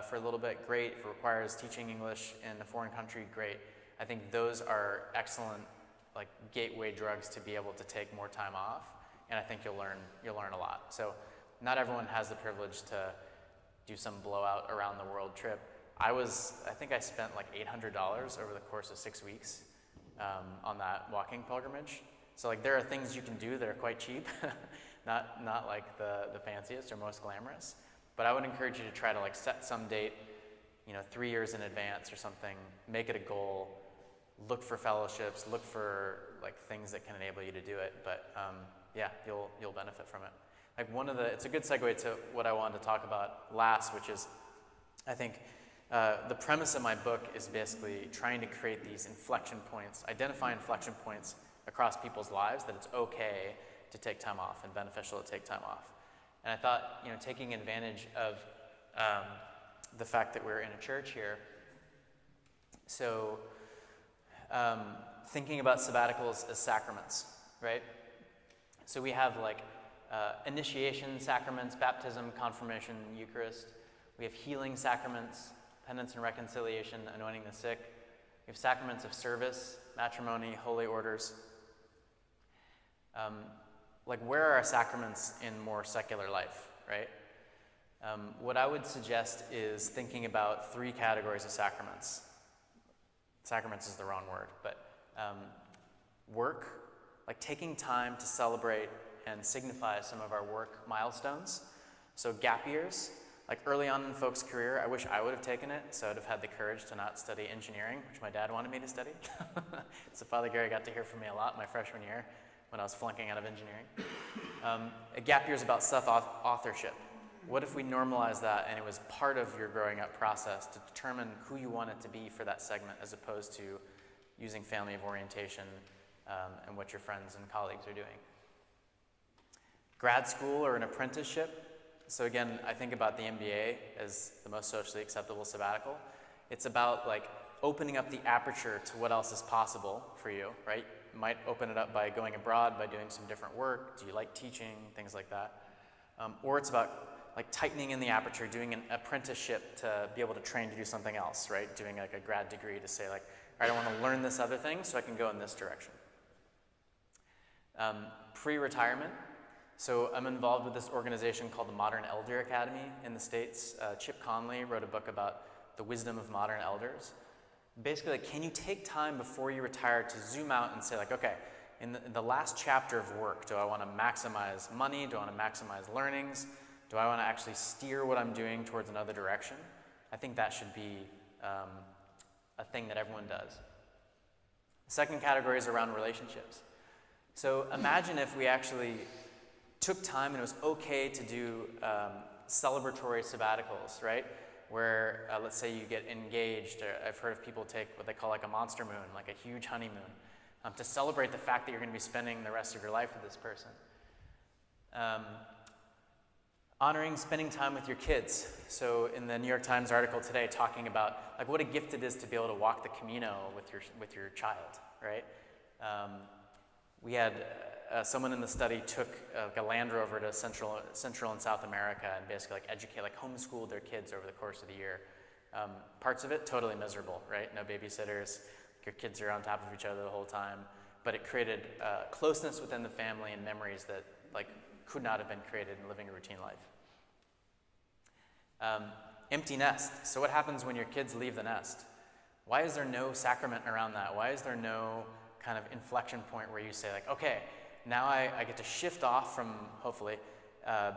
for a little bit, great. If it requires teaching English in a foreign country, great. I think those are excellent, like, gateway drugs to be able to take more time off, and I think you'll learn a lot. So not everyone has the privilege to do some blowout around the world trip. I think I spent like $800 over the course of 6 weeks on that walking pilgrimage. So, like, there are things you can do that are quite cheap, not like the fanciest or most glamorous. But I would encourage you to try to, like, set some date, 3 years in advance or something. Make it a goal. look for fellowships, look for like things that can enable you to do it. But yeah, you'll benefit from it. Like it's a good segue to what I wanted to talk about last, which is, I think the premise of my book is basically trying to create these inflection points, identify inflection points across people's lives that it's okay to take time off and beneficial to take time off. And I thought, taking advantage of the fact that we're in a church here, so thinking about sabbaticals as sacraments, right? So we have like initiation sacraments, baptism, confirmation, Eucharist. We have healing sacraments, penance and reconciliation, anointing the sick. We have sacraments of service, matrimony, holy orders. Like, where are our sacraments in more secular life, right? What I would suggest is thinking about 3 categories of sacraments. Sacraments is the wrong word, but work, like taking time to celebrate and signify some of our work milestones. So gap years, like early on in folks' career, I wish I would have taken it, so I'd have had the courage to not study engineering, which my dad wanted me to study. So Father Gary got to hear from me a lot my freshman year when I was flunking out of engineering. A gap year is about self-authorship. What if we normalize that and it was part of your growing up process to determine who you want it to be for that segment, as opposed to using family of orientation and what your friends and colleagues are doing. Grad school or an apprenticeship. So again, I think about the MBA as the most socially acceptable sabbatical. It's about like opening up the aperture to what else is possible for you, right? You might open it up by going abroad, by doing some different work. Do you like teaching? Things like that. Or it's about like tightening in the aperture, doing an apprenticeship to be able to train to do something else, right? Doing like a grad degree to say like, all right, I want to learn this other thing so I can go in this direction. Pre-retirement. So I'm involved with this organization called the Modern Elder Academy in the States. Chip Conley wrote a book about the wisdom of modern elders. Basically, like, can you take time before you retire to zoom out and say like, okay, in the last chapter of work, do I want to maximize money? Do I want to maximize learnings? Do I want to actually steer what I'm doing towards another direction? I think that should be a thing that everyone does. The second category is around relationships. So imagine if we actually took time and it was okay to do celebratory sabbaticals, right? Where, let's say you get engaged, or I've heard of people take what they call like a monster moon, like a huge honeymoon, to celebrate the fact that you're going to be spending the rest of your life with this person. Honoring spending time with your kids. So in the New York Times article today, talking about like what a gift it is to be able to walk the Camino with your child, right? We had someone in the study took a Land Rover to Central and South America and basically like homeschooled their kids over the course of the year. Parts of it totally miserable, right? No babysitters, your kids are on top of each other the whole time, but it created closeness within the family and memories that like could not have been created in living a routine life. Empty nest. So what happens when your kids leave the nest? Why is there no sacrament around that? Why is there no kind of inflection point where you say like, okay, now I get to shift off from, hopefully,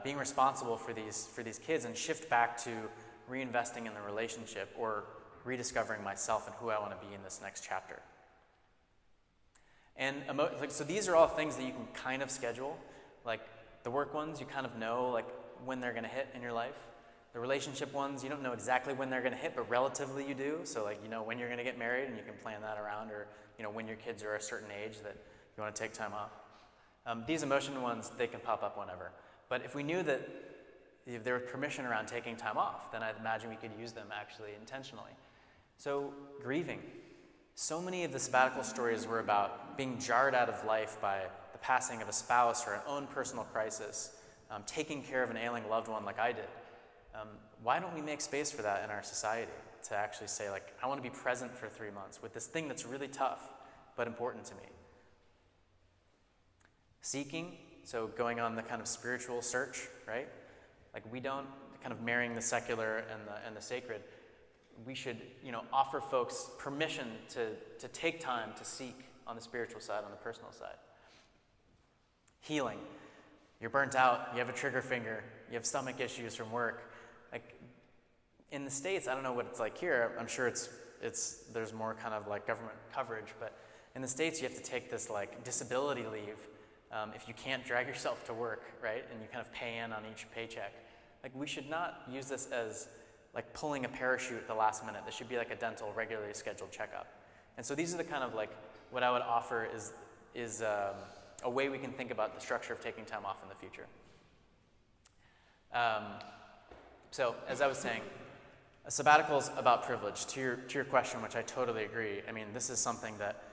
being responsible for these kids and shift back to reinvesting in the relationship or rediscovering myself and who I want to be in this next chapter. And so these are all things that you can kind of schedule. Like the work ones, you kind of know like when they're going to hit in your life. The relationship ones, you don't know exactly when they're going to hit, but relatively you do. So like you know when you're going to get married and you can plan that around, or you know when your kids are a certain age that you want to take time off. These emotion ones, they can pop up whenever. But if we knew that if there was permission around taking time off, then I'd imagine we could use them actually intentionally. So grieving. So many of the sabbatical stories were about being jarred out of life by the passing of a spouse or an own personal crisis, taking care of an ailing loved one like I did. Why don't we make space for that in our society to actually say like, I want to be present for 3 months with this thing that's really tough but important to me. Seeking, so going on the kind of spiritual search, right? Like we don't, kind of marrying the secular and the sacred, we should, offer folks permission to take time to seek on the spiritual side, on the personal side. Healing. You're burnt out, you have a trigger finger, you have stomach issues from work. Like in the States, I don't know what it's like here, I'm sure it's there's more kind of like government coverage, but in the States you have to take this like disability leave if you can't drag yourself to work, right? And you kind of pay in on each paycheck. Like we should not use this as like pulling a parachute at the last minute. This should be like a dental regularly scheduled checkup. And so these are the kind of like, what I would offer is a way we can think about the structure of taking time off in the future. So as I was saying, a sabbatical is about privilege. To your question, which I totally agree. I mean, this is something that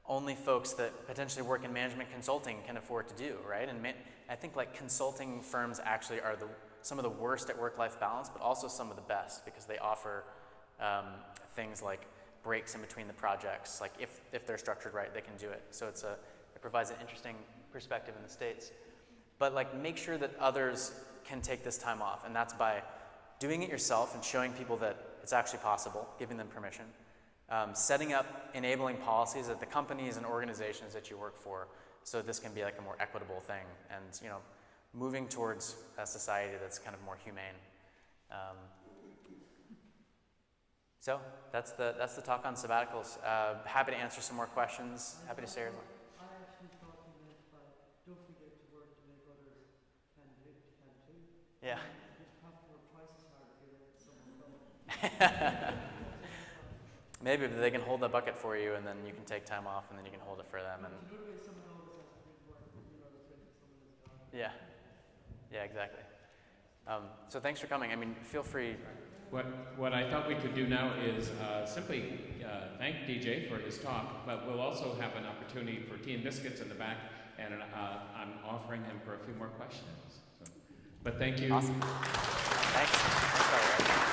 only folks that potentially work in management consulting can afford to do, right? And I think like consulting firms actually are some of the worst at work-life balance, but also some of the best because they offer things like breaks in between the projects. Like if they're structured right, they can do it. So it provides an interesting perspective in the States. But like make sure that others can take this time off, and that's by doing it yourself and showing people that it's actually possible, giving them permission. Setting up enabling policies at the companies and organizations that you work for so this can be like a more equitable thing, and moving towards a society that's kind of more humane. So that's the talk on sabbaticals. Happy to answer some more questions. Happy to share. I actually thought you meant by don't forget to work to make others can too. Yeah. You have to work twice as hard if you're someone coming. Maybe they can hold the bucket for you, and then you can take time off, and then you can hold it for them. And yeah, yeah, exactly. So thanks for coming. I mean, feel free. What I thought we could do now is simply thank DJ for his talk, but we'll also have an opportunity for tea and biscuits in the back, and I'm offering him for a few more questions. So, but thank you. Awesome. Thanks. Thanks,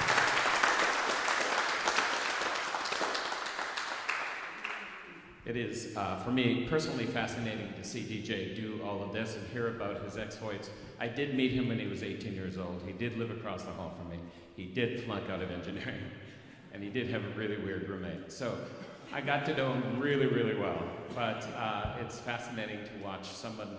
It is, for me, personally fascinating to see DJ do all of this and hear about his exploits. I did meet him when he was 18 years old. He did live across the hall from me. He did flunk out of engineering, and he did have a really weird roommate. So I got to know him really, really well. But it's fascinating to watch someone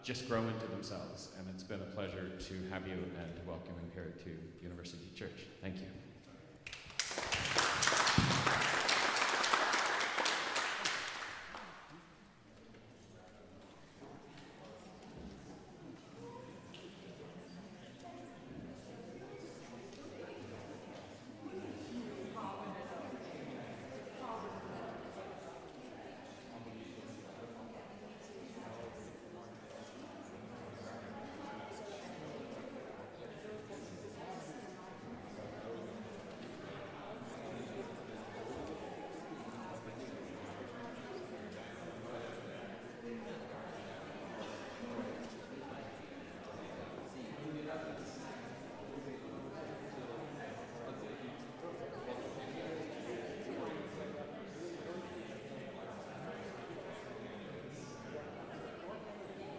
just grow into themselves, and it's been a pleasure to have you and to welcome you here to University Church. Thank you.